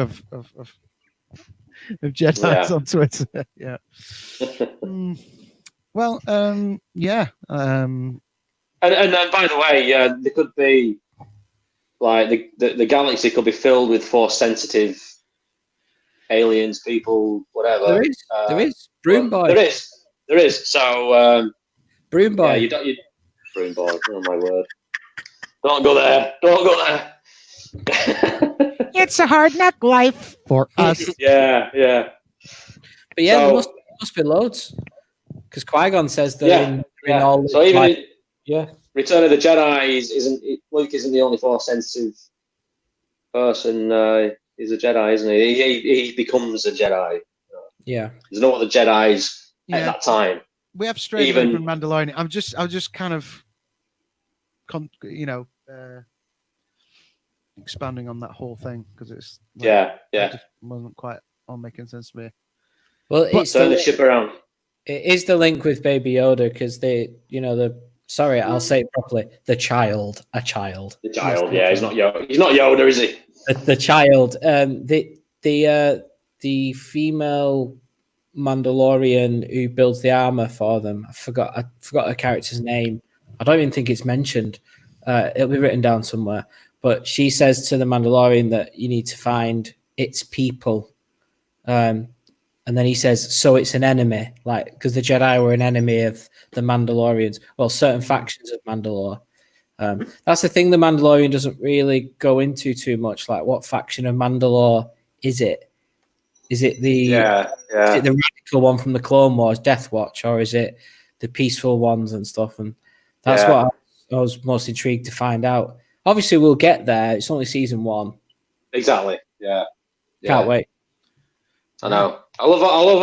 Jedi's on Twitter. Yeah. Well, yeah. And by the way, there could be like the galaxy could be filled with Force sensitive aliens, people, whatever. There is. Broom boy. There is. So Broom boy. Yeah, Broom boy. Oh my word! Don't go there. It's a hard knock life for us. Yeah. But yeah, there must be loads. Because Qui-Gon says that in all. So even in Return of the Jedi Luke isn't the only Force sensitive person. He's a Jedi, isn't he? He becomes a Jedi. Yeah. There's no other Jedis at that time. We have straight away from Mandalorian. I was just kind of, expanding on that whole thing because it's it just wasn't quite all making sense to me. Well, it's turn the ship around. It is the link with Baby Yoda because I'll say it properly. A child. The child, yeah, he's not Yoda. He's not Yoda, is he? The child. The female Mandalorian who builds the armor for them. I forgot her character's name. I don't even think it's mentioned. It'll be written down somewhere. But she says to the Mandalorian that you need to find its people. And then he says, so it's an enemy, like because the Jedi were an enemy of the Mandalorians. Well, certain factions of Mandalore. That's the thing the Mandalorian doesn't really go into too much. Like, what faction of Mandalore is it? Is it the is it the radical one from the Clone Wars, Death Watch, or is it the peaceful ones and stuff? And that's what I was most intrigued to find out. Obviously, we'll get there. It's only season 1. Exactly. Yeah. Can't wait. I know. I love all the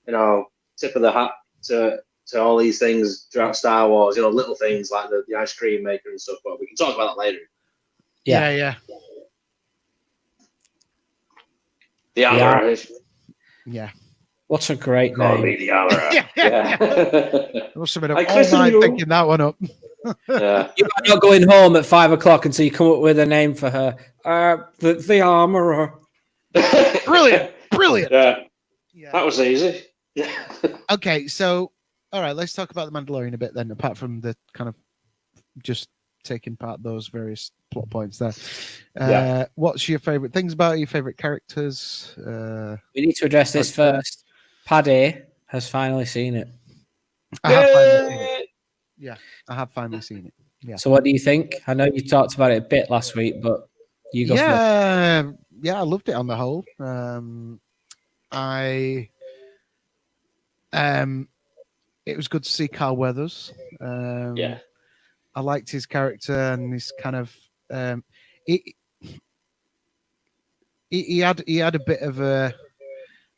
little, tip of the hat to all these things throughout Star Wars. Little things like the ice cream maker and stuff. But we can talk about that later. Yeah. The Armorer. Yeah. What a great Call name. me the Armorer. I must have been up all night thinking that one up. Yeah. You might not going home at 5 o'clock until you come up with a name for her. The Armorer. Brilliant. Yeah. That was easy. Okay, so all right, let's talk about the Mandalorian a bit then. Apart from the kind of just taking part those various plot points there. What's your favorite things about it, your favorite characters? We need to address this first. Paddy has finally seen it. I have finally seen it. Yeah, I have finally seen it. Yeah. So what do you think? I know you talked about it a bit last week, but you go first. Yeah, I loved it on the whole. It was good to see Carl Weathers. I liked his character and his kind of he had a bit of a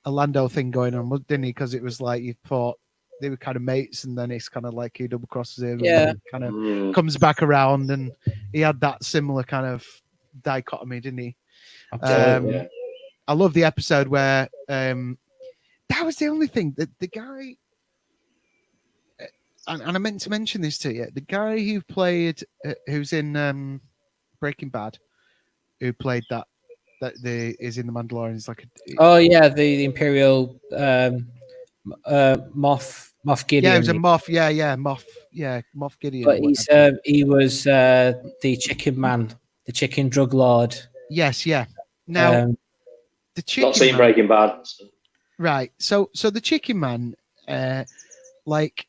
Lando thing going on, didn't he? Because it was like you thought they were kind of mates, and then it's kind of like he double crosses him, and kind of comes back around, and he had that similar kind of dichotomy, didn't he? Absolutely. I love the episode where that was the only thing that the guy, and I meant to mention this to you, the guy who played, who's in Breaking Bad, who played that is in the Mandalorian. Is like the Imperial Moff Gideon. Yeah, it was a Moff. Yeah, Moff Gideon. But he was the chicken man, the chicken drug lord. Yes, yeah. Now the chicken. Not seen man, Breaking Bad. right? So the chicken man. like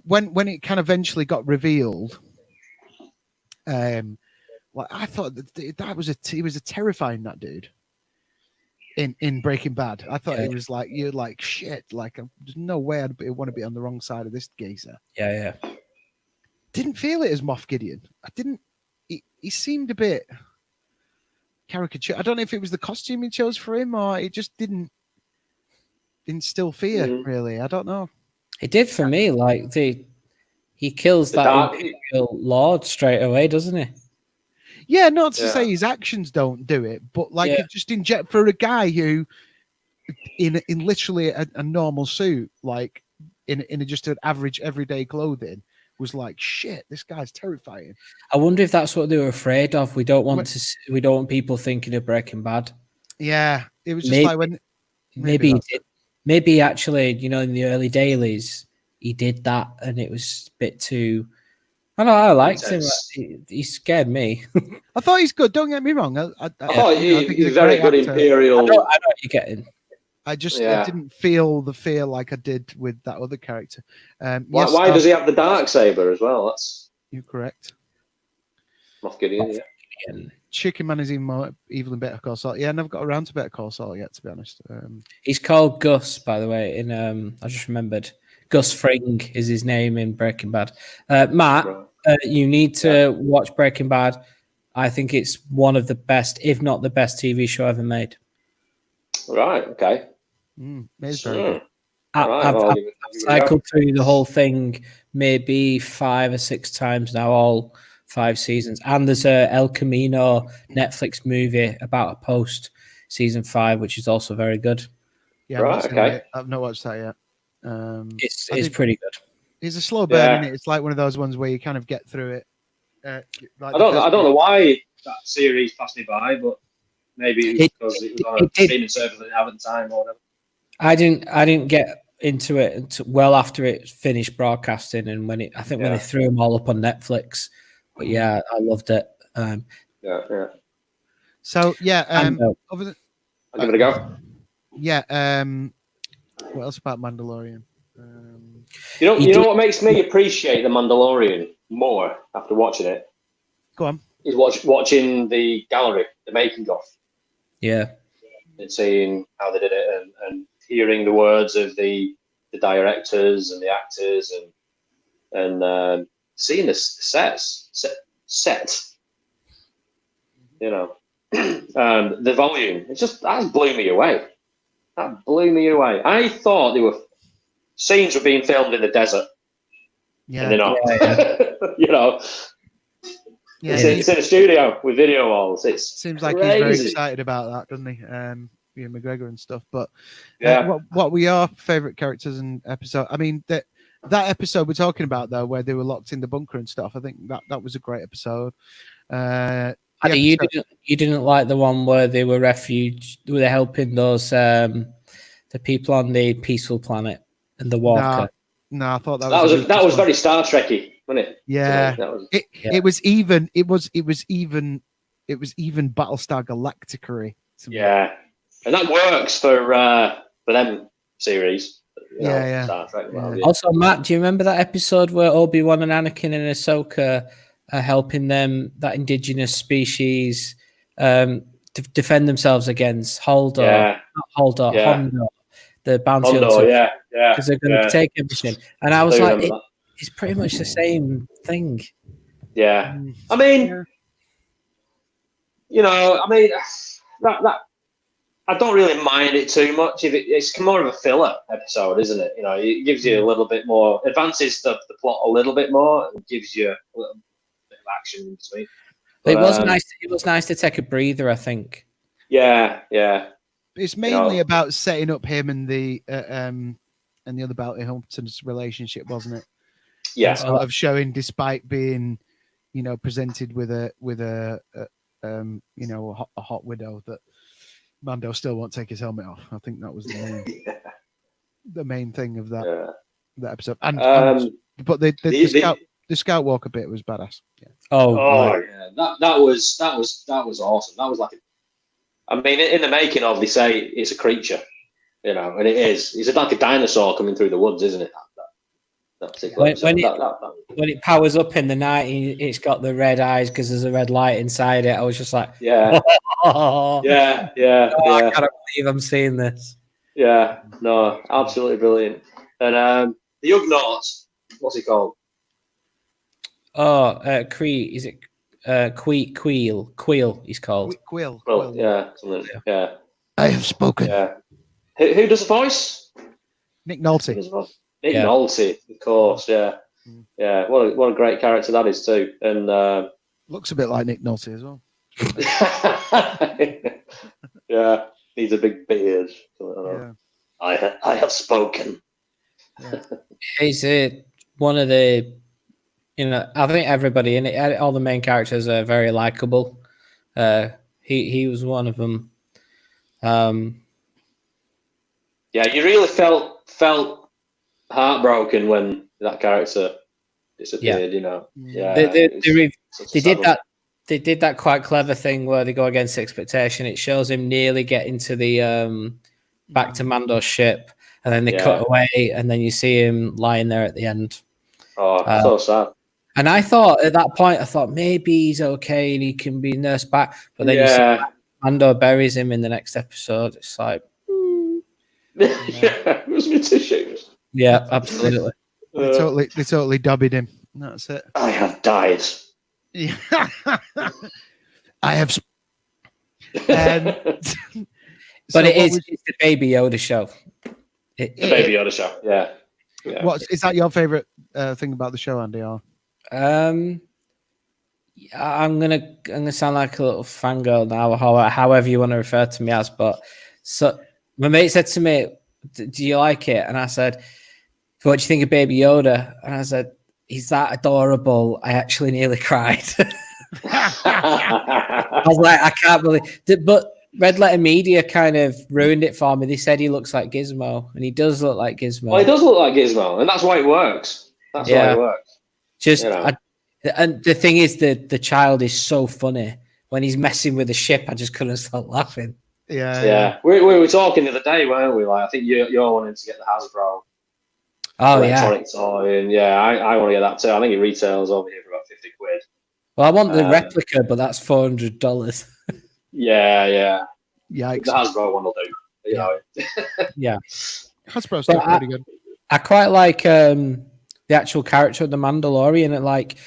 when it kind of eventually got revealed, well, I thought that he was a terrifying, that dude in Breaking Bad. I thought it was like, you're like, shit, like there's no way I'd want to be on the wrong side of this geezer. Yeah. Didn't feel it as Moff Gideon. I didn't. He seemed a bit caricature. I don't know if it was the costume he chose for him, or it just didn't instill fear. Really, I don't know. It did for me. Like he kills that Imperial Lord straight away, doesn't he? Yeah, not to say his actions don't do it, but like it just inject for a guy who, in literally a normal suit, like in just an average everyday clothing, was like, shit, this guy's terrifying. I wonder if that's what they were afraid of. We don't want people thinking of Breaking Bad. Yeah, it was just like when maybe he did. Maybe actually, in the early dailies, he did that, and it was a bit too. I know, I liked him. He scared me. I thought he's good. Don't get me wrong. I thought he's very good actor. Imperial. I know what you're getting. I didn't feel the fear like I did with that other character. Why does he have the Darksaber as well? That's you're correct. Moff Gideon, Chicken Man is even more evil than Better Call Saul. Yeah, I never got around to Better Call Saul yet, to be honest. He's called Gus, by the way. I just remembered. Gus Fring is his name in Breaking Bad. Matt, you need to watch Breaking Bad. I think it's one of the best, if not the best, TV show ever made. Right. Okay. It's very good. I've cycled through the whole thing maybe 5 or 6 times now, all 5 seasons. And there's a El Camino Netflix movie about a post season 5, which is also very good. Yeah, right, I've not watched that yet. It's pretty good. It's a slow burn, isn't it? It's like one of those ones where you kind of get through it. I don't know why that series passed me by, but maybe it was because it was on a streaming service that I didn't have at the time or whatever. I didn't get into it until well after it finished broadcasting, and when they threw them all up on Netflix. But yeah, I loved it. So yeah, I'll give it a go. Yeah. What else about Mandalorian? You know what makes me appreciate the Mandalorian more after watching it? Go on. Is watching the gallery, the making of. Yeah. And seeing how they did it, and hearing the words of the directors and the actors, and seeing the set. The volume. That blew me away. That blew me away. I thought scenes were being filmed in the desert. Yeah. And they're not. Yeah, it's in a studio with video walls. Seems like crazy. He's very excited about that, doesn't he? Ian McGregor and stuff. But what were your favorite characters and episode? I mean, that episode we're talking about though, where they were locked in the bunker and stuff. I think that was a great episode. You didn't like the one where they were were they helping those the people on the peaceful planet and the walker? No, I thought that was very Star Trekky, wasn't it? Yeah, it was even Battlestar Galactica-y. Yeah, and that works for them series. Star Trek. Also, Matt, do you remember that episode where Obi-Wan and Anakin and Ahsoka are helping that indigenous species defend themselves against Hondo, the bounty hunter? Because they're going to take everything. And I was like, it's pretty much the same thing. Yeah. I mean, that I don't really mind it too much. If it's more of a filler episode, isn't it? It gives you a little bit more, advances the plot a little bit more, and gives you a little bit of action in between. But it was nice. It was nice to take a breather, I think. Yeah. It's mainly about setting up him and the other bounty hunter's relationship, wasn't it? Yeah. And sort of showing, despite being, presented with a hot widow, that Mando still won't take his helmet off. I think that was the main thing of that episode. But the Scout Walker bit was badass. Yeah. Yeah. That was awesome. That was like, in the making of, they say it's a creature. you know, and it is. It's like a dinosaur coming through the woods, isn't it? That particular when it powers up in the night, it's got the red eyes because there's a red light inside it. I was just like, yeah, oh, yeah. I can't believe I'm seeing this. Yeah, no, absolutely brilliant. And the Ugnaught, what's he called? Oh, Cree, is it Queel? He's called Quill. Well, yeah, something. Yeah. I have spoken. Yeah. Who does the voice? Nick Nolte. Nick Nolte, of course. Yeah. Yeah. What a great character that is too. And looks a bit like Nick Nolte as well. Yeah. Needs a big beard. Yeah. I have spoken. Yeah. He's one of the, I think everybody in it, all the main characters are very likable. He was one of them. Yeah, you really felt heartbroken when that character disappeared. Yeah. They did that quite clever thing where they go against expectation. It shows him nearly getting to the back to Mando's ship, and then they cut away, and then you see him lying there at the end. Oh, so sad. And I thought at that point, maybe he's okay and he can be nursed back. But then you see Mando buries him in the next episode. It's like, it was me tissues. Yeah, absolutely. They totally dubbied him. That's it. I have died. Yeah. I have. But it's the Baby Yoda show. Baby Yoda show. Yeah. Is that your favorite thing about the show, Andy? Or? I'm gonna sound like a little fangirl now, however you want to refer to me as. But so my mate said to me, "Do you like it?" And I said, "What do you think of Baby Yoda?" And I said, "He's that adorable. I actually nearly cried." I was like, I can't believe. But Red Letter Media kind of ruined it for me. They said he looks like Gizmo, and he does look like Gizmo. Well, he does look like Gizmo, and that's why it works. That's why it works. And the thing is that the child is so funny. When he's messing with the ship, I just couldn't stop laughing. Yeah. We were talking the other day, weren't we? Like, I think you're wanting to get the Hasbro electronic toy, and I want to get that too. I think it retails over here for about £50. Well, I want the replica, but that's $400. Yeah. Yikes. The Hasbro one will do. You know. Yeah. Hasbro's still pretty good. I quite like the actual character of the Mandalorian, and like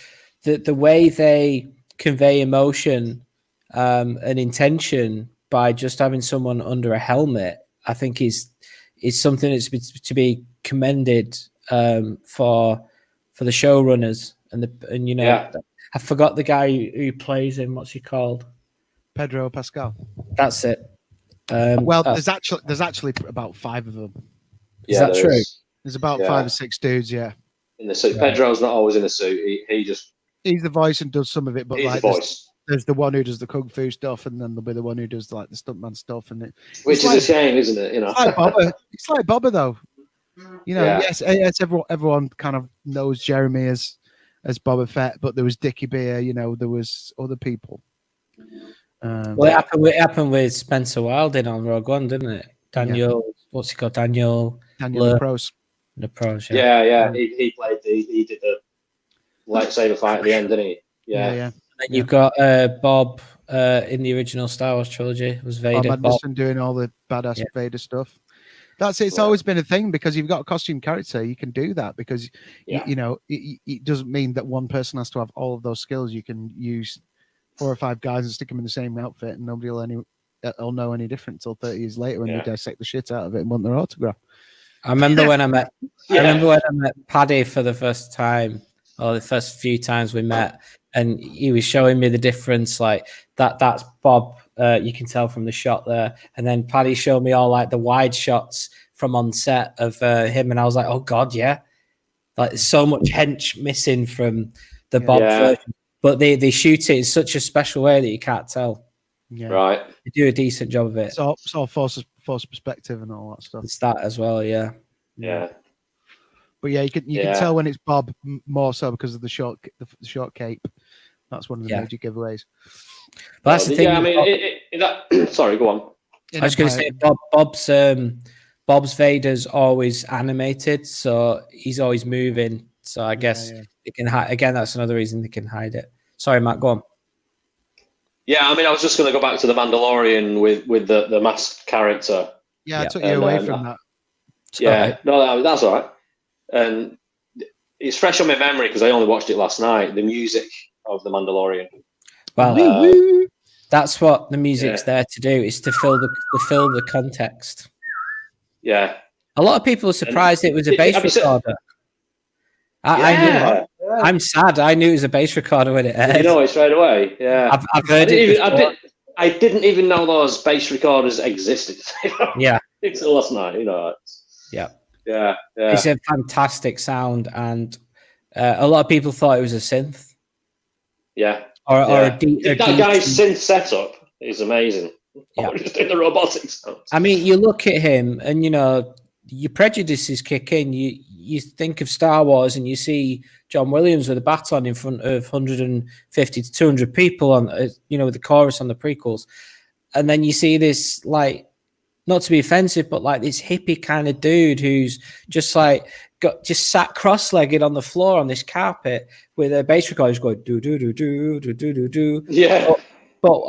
the way they convey emotion and intention by just having someone under a helmet. I think is something that's to be commended for the showrunners and I forgot the guy who plays him. What's he called? Pedro Pascal. That's it. There's actually about 5 of them. Is that true? There's about 5 or 6 dudes. Yeah. In the suit. Pedro's not always in the suit. He's the voice and does some of it, but he's the voice. There's the one who does the kung fu stuff, and then there'll be the one who does like the stuntman stuff, which is a shame, isn't it? It's like Boba. It's like Boba, though. Yes, everyone kind of knows Jeremy as Boba Fett, but there was Dickie Beer. There was other people. It happened with Spencer Wilde on Rogue One, didn't it? Daniel, what's he called? Daniel LaProse. LaProse, yeah. He did the lightsaber fight at the end, didn't he? Yeah. And you've got Bob in the original Star Wars trilogy. It was Vader. Bob Anderson doing all the badass Vader stuff. That's it. It's always been a thing because you've got a costume character. You can do that because it doesn't mean that one person has to have all of those skills. You can use 4 or 5 guys and stick them in the same outfit, and nobody will know any different until 30 years later when they dissect the shit out of it and want their autograph. I remember when I met Paddy for the first time, or the first few times we met, and he was showing me the difference. Like that's Bob. You can tell from the shot there, and then Paddy showed me all like the wide shots from on set of him, and I was like, oh god, yeah, like there's so much hench missing from the Bob version, but they shoot it in such a special way that you can't tell. Yeah, right. They do a decent job of it. It's all force perspective and all that stuff. It's that as well, yeah. But yeah, you can tell when it's Bob more so because of the short cape. That's one of the major giveaways. But that's the thing. Yeah, I mean, sorry, go on. I was going to say Bob's Bob's Vader's always animated, so he's always moving. So I guess they can hide. Again, that's another reason they can hide it. Sorry, Matt, go on. Yeah, I mean, I was just going to go back to the Mandalorian with the masked character. Yeah, I took you away from that. Yeah, no, that's all right. And it's fresh on my memory because I only watched it last night. The music of the Mandalorian. Well, that's what the music's there to do, is to fill the context. Yeah. A lot of people are surprised it was a bass recorder. I'm sad. I knew it was a bass recorder when it aired. You know it straight away. Yeah. I've heard I didn't even know those bass recorders existed. Yeah. Until last night, you know. Yeah. It's a fantastic sound, and a lot of people thought it was a synth. Yeah. That guy's synth setup is amazing. Yeah. Just in the robotic sounds. I mean, you look at him, and your prejudices kick in. You think of Star Wars, and you see John Williams with a baton in front of 150 to 200 people on, with the chorus on the prequels, and then you see this, like, not to be offensive, but like this hippie kind of dude who's just like sat cross-legged on the floor on this carpet with a bass recorder going do do do do do do do do. Yeah. But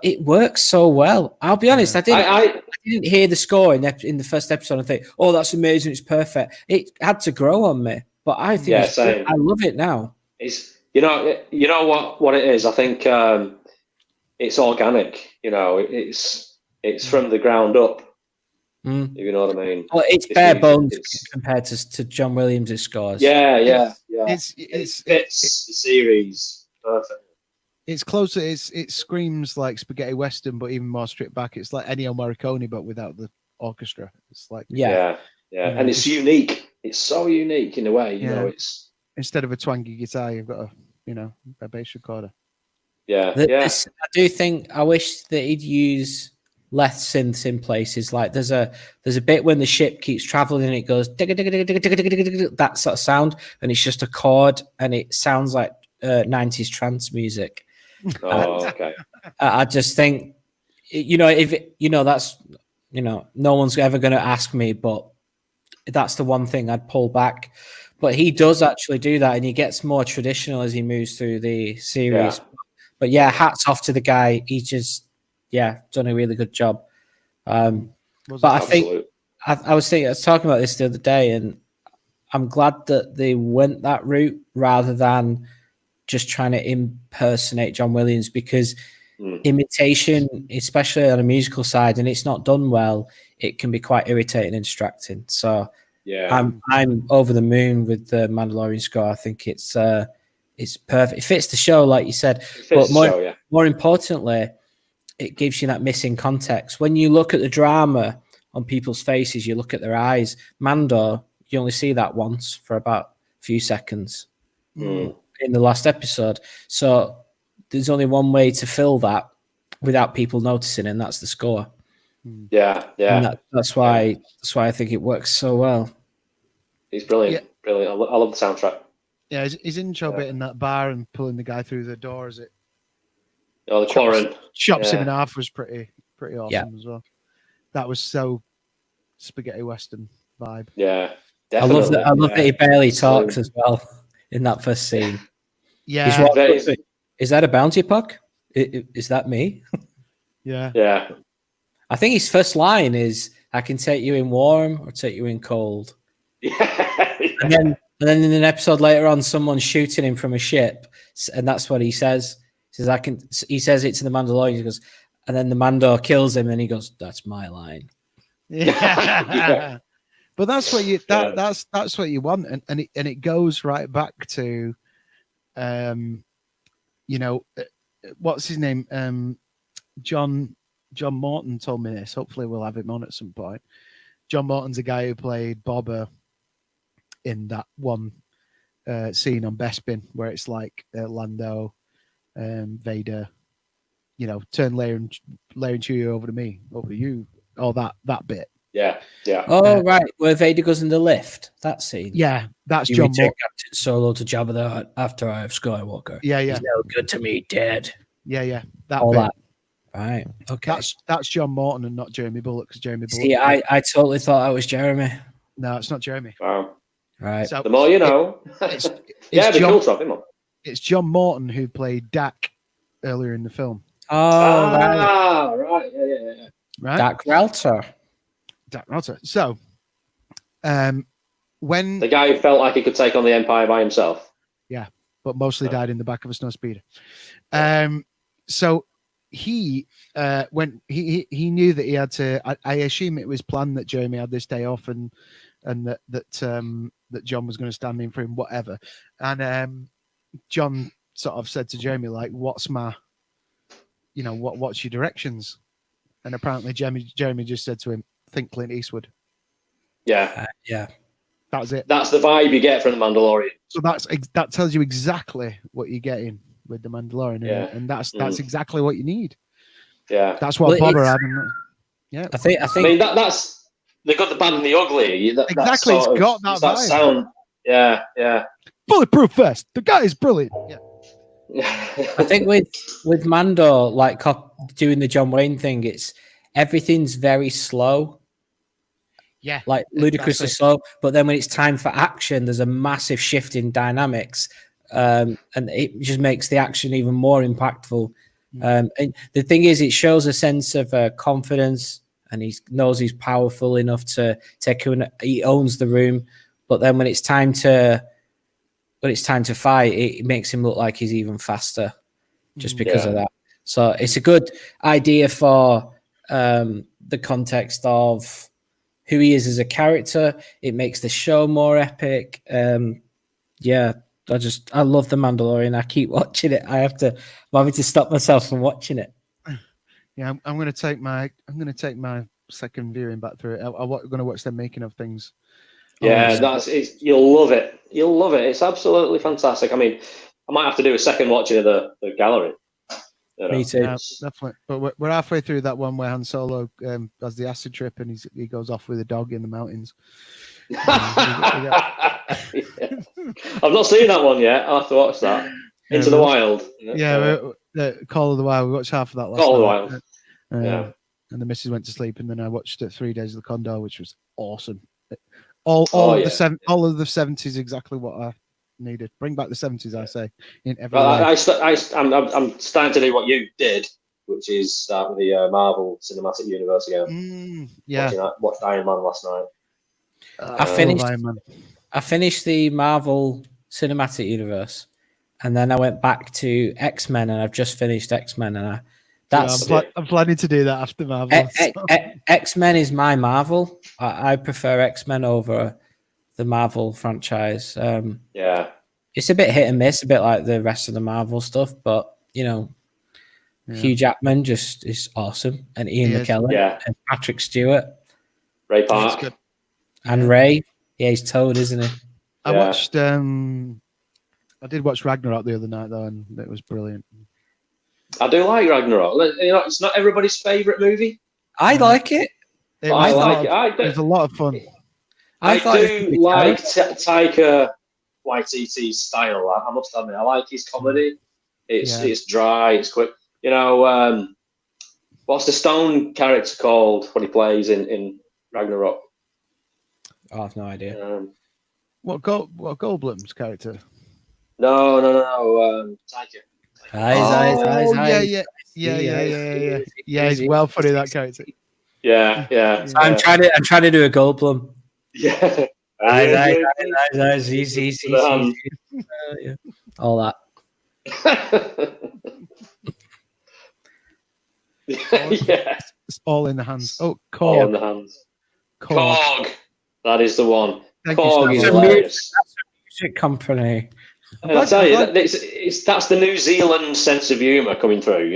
it works so well. I'll be honest, I didn't hear the score in the first episode and think, "Oh, that's amazing! It's perfect." It had to grow on me, but I think I love it now. It's you know what it is. I think it's organic. It's from the ground up. If you know what I mean. Well, it's bare bones compared to John Williams' scores. Yeah. It fits the series perfect. It's closer. It screams like spaghetti western, but even more stripped back. It's like Ennio Morricone, but without the orchestra. It's like and it's unique. It's so unique in a way. It's instead of a twangy guitar, you've got a bass recorder. Yeah, I do think I wish that he'd use less synths in places. Like there's a bit when the ship keeps traveling and it goes that sort of sound, and it's just a chord, and it sounds like 90s trance music. Oh, okay. I just think, that's, no one's ever going to ask me, but that's the one thing I'd pull back. But he does actually do that, and he gets more traditional as he moves through the series. But hats off to the guy. He just, done a really good job. But I think I was talking about this the other day, and I'm glad that they went that route rather than just trying to impersonate John Williams, because imitation, especially on a musical side, and it's not done well, it can be quite irritating and distracting. So I'm over the moon with the Mandalorian score. I think it's perfect. It fits the show, like you said. But more importantly, it gives you that missing context. When you look at the drama on people's faces, you look at their eyes. Mando, you only see that once for about a few seconds in the last episode. So there's only one way to fill that without people noticing, and that's the score. Yeah. And that's why I think it works so well. He's brilliant. Brilliant. I love the soundtrack. Yeah, his intro bit in that bar and pulling the guy through the door as it the Quarren chops him in half was pretty awesome as well. That was so spaghetti western vibe. Yeah, definitely. I love that he barely talks as well in that first scene. Yeah, is that a bounty puck? Is that me? Yeah. I think his first line is, "I can take you in warm or take you in cold." And then in an episode later on, someone's shooting him from a ship, and that's what he says. He says, he says it to the Mandalorian. He goes, and then the Mando kills him, and he goes, "That's my line." Yeah. But that's what that's what you want, and it goes right back to, what's his name? John Morton told me this. Hopefully, we'll have him on at some point. John Morton's a guy who played Boba in that one scene on Bespin, where it's like Lando, Vader, turn Leia and Chewie over to you, all that bit. Yeah. Oh, right, where Vader goes in the lift. That scene. Yeah, that's you John Morton. Captain Solo to Jabba the after I have Skywalker. Yeah. He's no good to me, Dad. Yeah. All that. Right. Okay. That's John Morton and not Jeremy Bulloch, because Jeremy Bulloch. See, I totally thought that was Jeremy. No, it's not Jeremy. Wow. Right. So The more you know. it's Yeah, it'd be John, cool to have him on. it's John Morton who played Dak earlier in the film. Oh, right. Right. Yeah. Right? Dak Relter. Dak Rotter. So, when The guy who felt like he could take on the Empire by himself. but mostly died in the back of a snowspeeder. So he when he knew that he had to. I assume it was planned that Jeremy had this day off and that John was going to stand in for him, whatever. And John sort of said to Jeremy, like, "What's my, what's your directions?" And apparently Jeremy just said to him, "Think Clint Eastwood." Yeah. Yeah. That was it. That's the vibe you get from The Mandalorian. So that tells you exactly what you're getting with The Mandalorian, Yeah. and that's exactly what you need. Yeah. That's what Well, Bobber had. Yeah, I think. I mean, that's the good, the bad, and the ugly. exactly. It's got that vibe. sound. Yeah. Bulletproof vest. The guy is brilliant. Yeah. I think with Mando, like doing the John Wayne thing, everything's very slow. Yeah, like ludicrously slow. But then when it's time for action, there's a massive shift in dynamics, and it just makes the action even more impactful. And the thing is, it shows a sense of confidence, and he knows he's powerful enough to take. He owns the room, but then when it's time to fight, it makes him look like he's even faster, just because of that. So it's a good idea for the context of who he is as a character. It makes the show more epic. I love The Mandalorian. I keep watching it. I'm having to stop myself from watching it. Yeah, I'm going to take my second viewing back through it. I'm going to watch them making of things. Yeah, you'll love it. You'll love it. It's absolutely fantastic. I mean, I might have to do a second watching of the gallery. Me too. Yeah, definitely. But we're halfway through that one where Han Solo has the acid trip and he goes off with a dog in the mountains. Yeah. I've not seen that one yet. I'll have to watch that. Into the Wild. Yeah, Call of the Wild. We watched half of that last night. Call of the Wild. Yeah. And the missus went to sleep, and then I watched it 3 Days of the Condor, which was awesome. All of the 70s, exactly what I needed. Bring back the 70s, I say. In every way. I'm starting to do what you did, which is start with the Marvel Cinematic Universe again. Watched Iron Man last night. I finished the Marvel Cinematic Universe, and then I went back to X-Men, and I've just finished X-Men, and I'm planning to do that after Marvel. X-Men is my Marvel. I prefer X-Men over the Marvel franchise. It's a bit hit and miss, a bit like the rest of the Marvel stuff, but Hugh Jackman just is awesome, and Ian McKellen, and Patrick Stewart, Ray Park, and Ray. Yeah, he's Toad, isn't he? I watched. I did watch Ragnarok the other night though, and it was brilliant. I do like Ragnarok. It's not everybody's favorite movie. I like it. I like it. It was a lot of fun. I do like Taika Waititi's style. I must admit, I like his comedy. It's dry. It's quick. What's the Stone character called? What he plays in Ragnarok? I have no idea. What Goldblum's character? No. Taika. Yeah. He's well funny, that character. Yeah. I'm trying to do a Goldblum. Yeah. Easy. All that. It's all in the hands. Oh, Korg. All in the hands. Korg. That is the one. Korg is hilarious. hilarious. That's a music company. And I tell you, that's the New Zealand sense of humour coming through.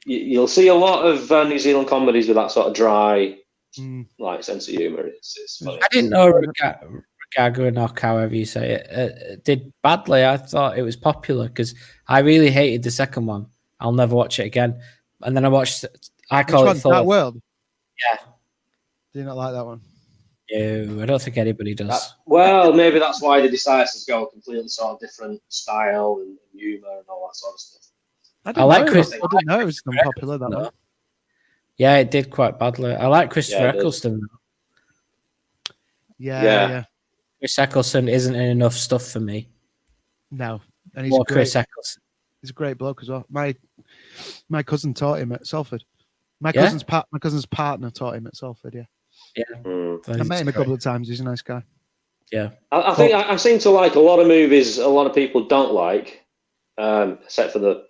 You'll see a lot of New Zealand comedies with that sort of dry, like sense of humour. It's funny. I didn't know Ragnarok, however you say it, did badly. I thought it was popular because I really hated the second one. I'll never watch it again. And then I watched. I call it That World. Yeah. Do you not like that one? No, I don't think anybody does. Maybe that's why they decided to go a completely sort of different style and humour and all that sort of stuff. I like didn't Chris. know it was unpopular that one. Yeah, it did quite badly. I like Christopher Yeah, it did. Eccleston. Yeah. Chris Eccleston isn't in enough stuff for me. No, and he's More great. Chris Eccleston. He's a great bloke as well. My cousin taught him at Salford. My Yeah? cousin's partner taught him at Salford. Yeah, Mm. I met him a couple of times. He's a nice guy. Yeah, I think I seem to like a lot of movies a lot of people don't like, except for the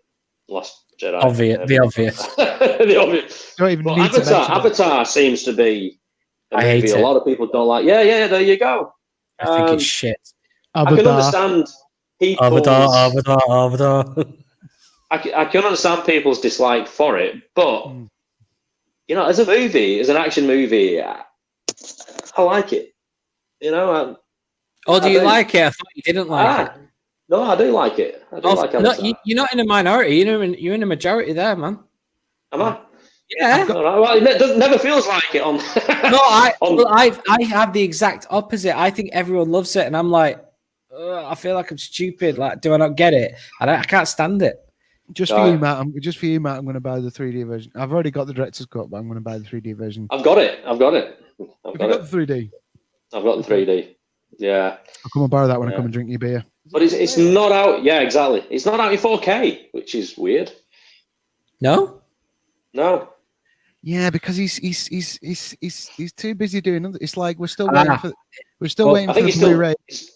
Last Jedi. the obvious. The obvious. Don't even But need to mention it. Avatar seems to be a I hate movie a it. lot of people don't like. Yeah, there you go. I think it's shit. I can understand people's... Avatar. I can understand people's dislike for it, but you know, as a movie, as an action movie, I like it. You know. Do you like it? I thought you didn't like it. No, I do like it. I do like Avatar. You're not in a minority. You're in a majority there, man. Am I? Yeah. Well, it never feels like it on. No, I have the exact opposite. I think everyone loves it, and I'm like, I feel like I'm stupid. Like, do I not get it? I can't stand it. Just for you, Matt. I'm going to buy the 3D version. I've already got the director's cut, but I'm going to buy the 3D version. I've got it. Have you got the 3D? I've got the 3D. Yeah. I'll come and borrow that when I come and drink your beer. But it's not out. Yeah, exactly. It's not out in 4K, which is weird. No. Yeah, because he's too busy doing other. It's like we're still waiting for the Blu-ray. He's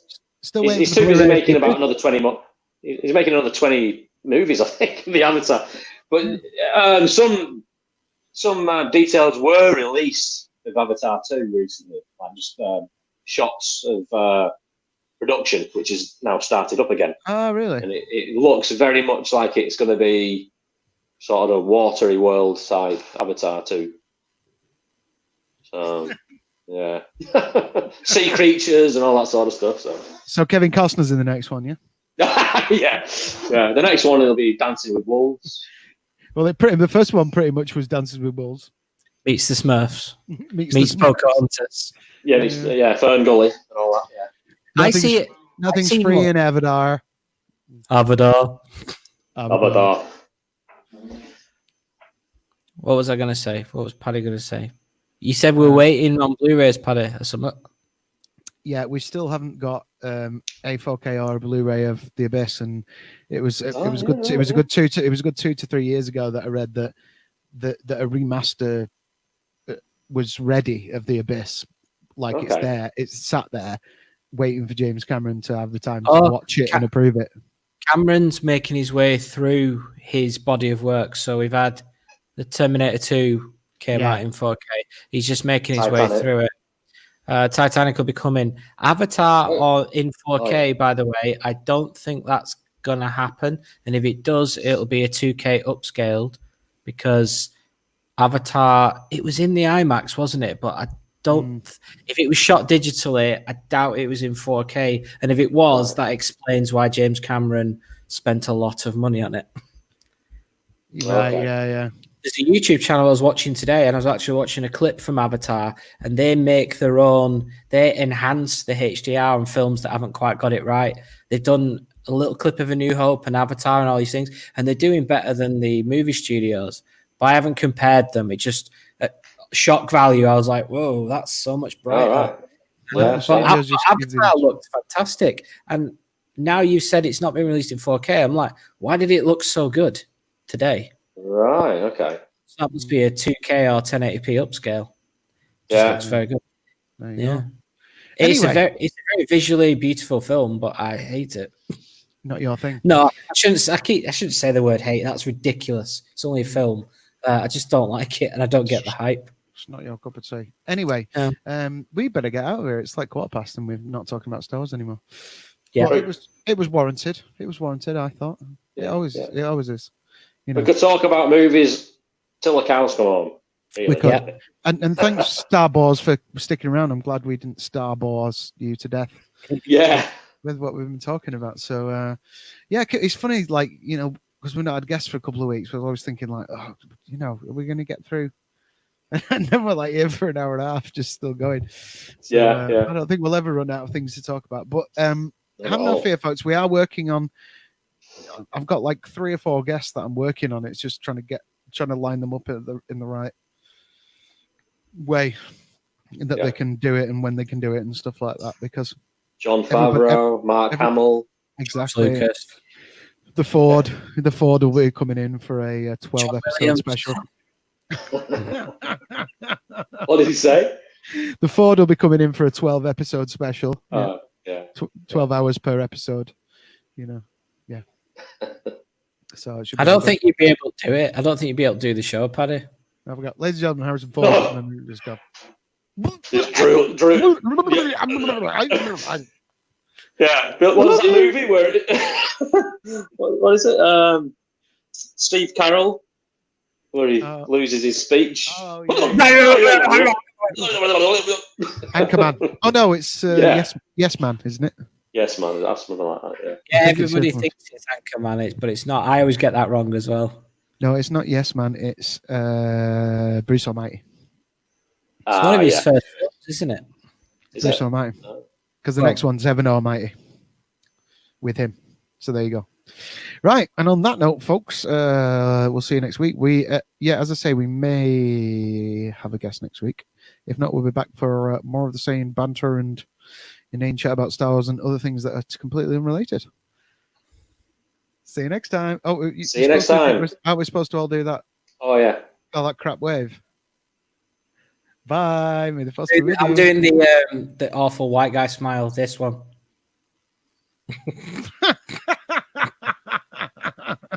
too busy making about another 20 more. He's making another 20 movies, I think, the Avatar. But some details were released of Avatar 2 recently, like just shots of production, which is now started up again. Oh, really? And it looks very much like it's going to be sort of a watery world type Avatar 2. So, yeah. Sea creatures and all that sort of stuff. So Kevin Costner's in the next one, yeah? yeah. The next one will be Dancing with Wolves. Well, the first one pretty much was Dancing with Wolves. Meets the Smurfs. Meets Pocahontas. Yeah, Fern Gully and all that. Yeah. I see it. Nothing's free in Avatar. Avatar. Avatar. What was I going to say? What was Paddy going to say? You said we're waiting on Blu-rays, Paddy, or something. Yeah, we still haven't got a 4K or a Blu-ray of The Abyss, and it was a good 2 to 3 years ago that I read that a remaster was ready of The Abyss. It's there, it's sat there, waiting for James Cameron to have the time to watch it and approve it. Cameron's making his way through his body of work, so we've had the Terminator 2 came out in 4K. He's just making his way through it. Titanic will be coming. Avatar or in 4K, by the way. I don't think that's going to happen. And if it does, it'll be a 2K upscaled because Avatar, it was in the IMAX, wasn't it? But I don't, if it was shot digitally, I doubt it was in 4K. And if it was, that explains why James Cameron spent a lot of money on it. Yeah. There's a YouTube channel I was watching today, and I was actually watching a clip from Avatar, and they make their own, they enhance the HDR on films that haven't quite got it right. They've done a little clip of A New Hope and Avatar and all these things, and they're doing better than the movie studios. But I haven't compared them. It just, at shock value, I was like, whoa, that's so much brighter. Yeah, but Avatar looked fantastic. And now you've said it's not been released in 4K. I'm like, why did it look so good today? Right, okay. So that must be a 2K or 1080p upscale. Looks very good. Go. It's a very visually beautiful film, but I hate it. Not your thing. No, I shouldn't say the word hate. That's ridiculous. It's only a film. I just don't like it, and I don't get the hype. It's not your cup of tea. Anyway, we better get out of here. It's like 1:15, and we're not talking about Star Wars anymore. Yeah, well, it was warranted. It was warranted. I thought it always is. You know. We could talk about movies till the cows come home. We could. Yeah. And thanks Star Wars for sticking around. I'm glad we didn't Star Wars you to death. Yeah. With what we've been talking about. So it's funny, like, you know, because we've not had guests for a couple of weeks, I was always thinking like, oh, you know, are we going to get through? And then we're like here for an hour and a half, just still going. So, I don't think we'll ever run out of things to talk about. But have no fear, folks. We are working on I've got like 3 or 4 guests that I'm working on. It's just trying to line them up in the right way that they can do it and when they can do it and stuff like that. Because Jon Favreau, Mark Hamill, exactly. Lucas. The Ford will be coming in for a 12 episode special. What did he say? The Ford will be coming in for a 12 episode special. Yeah. 12 hours per episode. Yeah. So I don't think you'd be able to do it. I don't think you'd be able to do the show, Paddy. I've got ladies and gentlemen, Harrison Ford, and then we just go. Just Drew. Yeah. What was that movie where? What is it? Steve Carell, where he loses his speech. Oh, yeah. Anchorman. Oh no, it's Yes Man, isn't it? Yes, man. That's something like that. Yeah, everybody thinks it's Anchorman, but it's not. I always get that wrong as well. No, it's not Yes Man. It's Bruce Almighty. It's one of his first films, isn't it? Bruce Almighty. Because the next one's Evan Almighty with him. So there you go. Right, and on that note, folks, we'll see you next week. As I say, we may have a guest next week. If not, we'll be back for more of the same banter and inane chat about Star Wars and other things that are completely unrelated. See you next time. Oh, see you next time. Are we supposed to all do that? Oh yeah. Oh, that crap wave. Bye. May the force be with you. I'm doing the awful white guy smile. This one.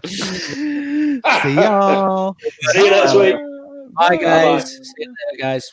See y'all. See you next week. Bye, guys. See you later, guys.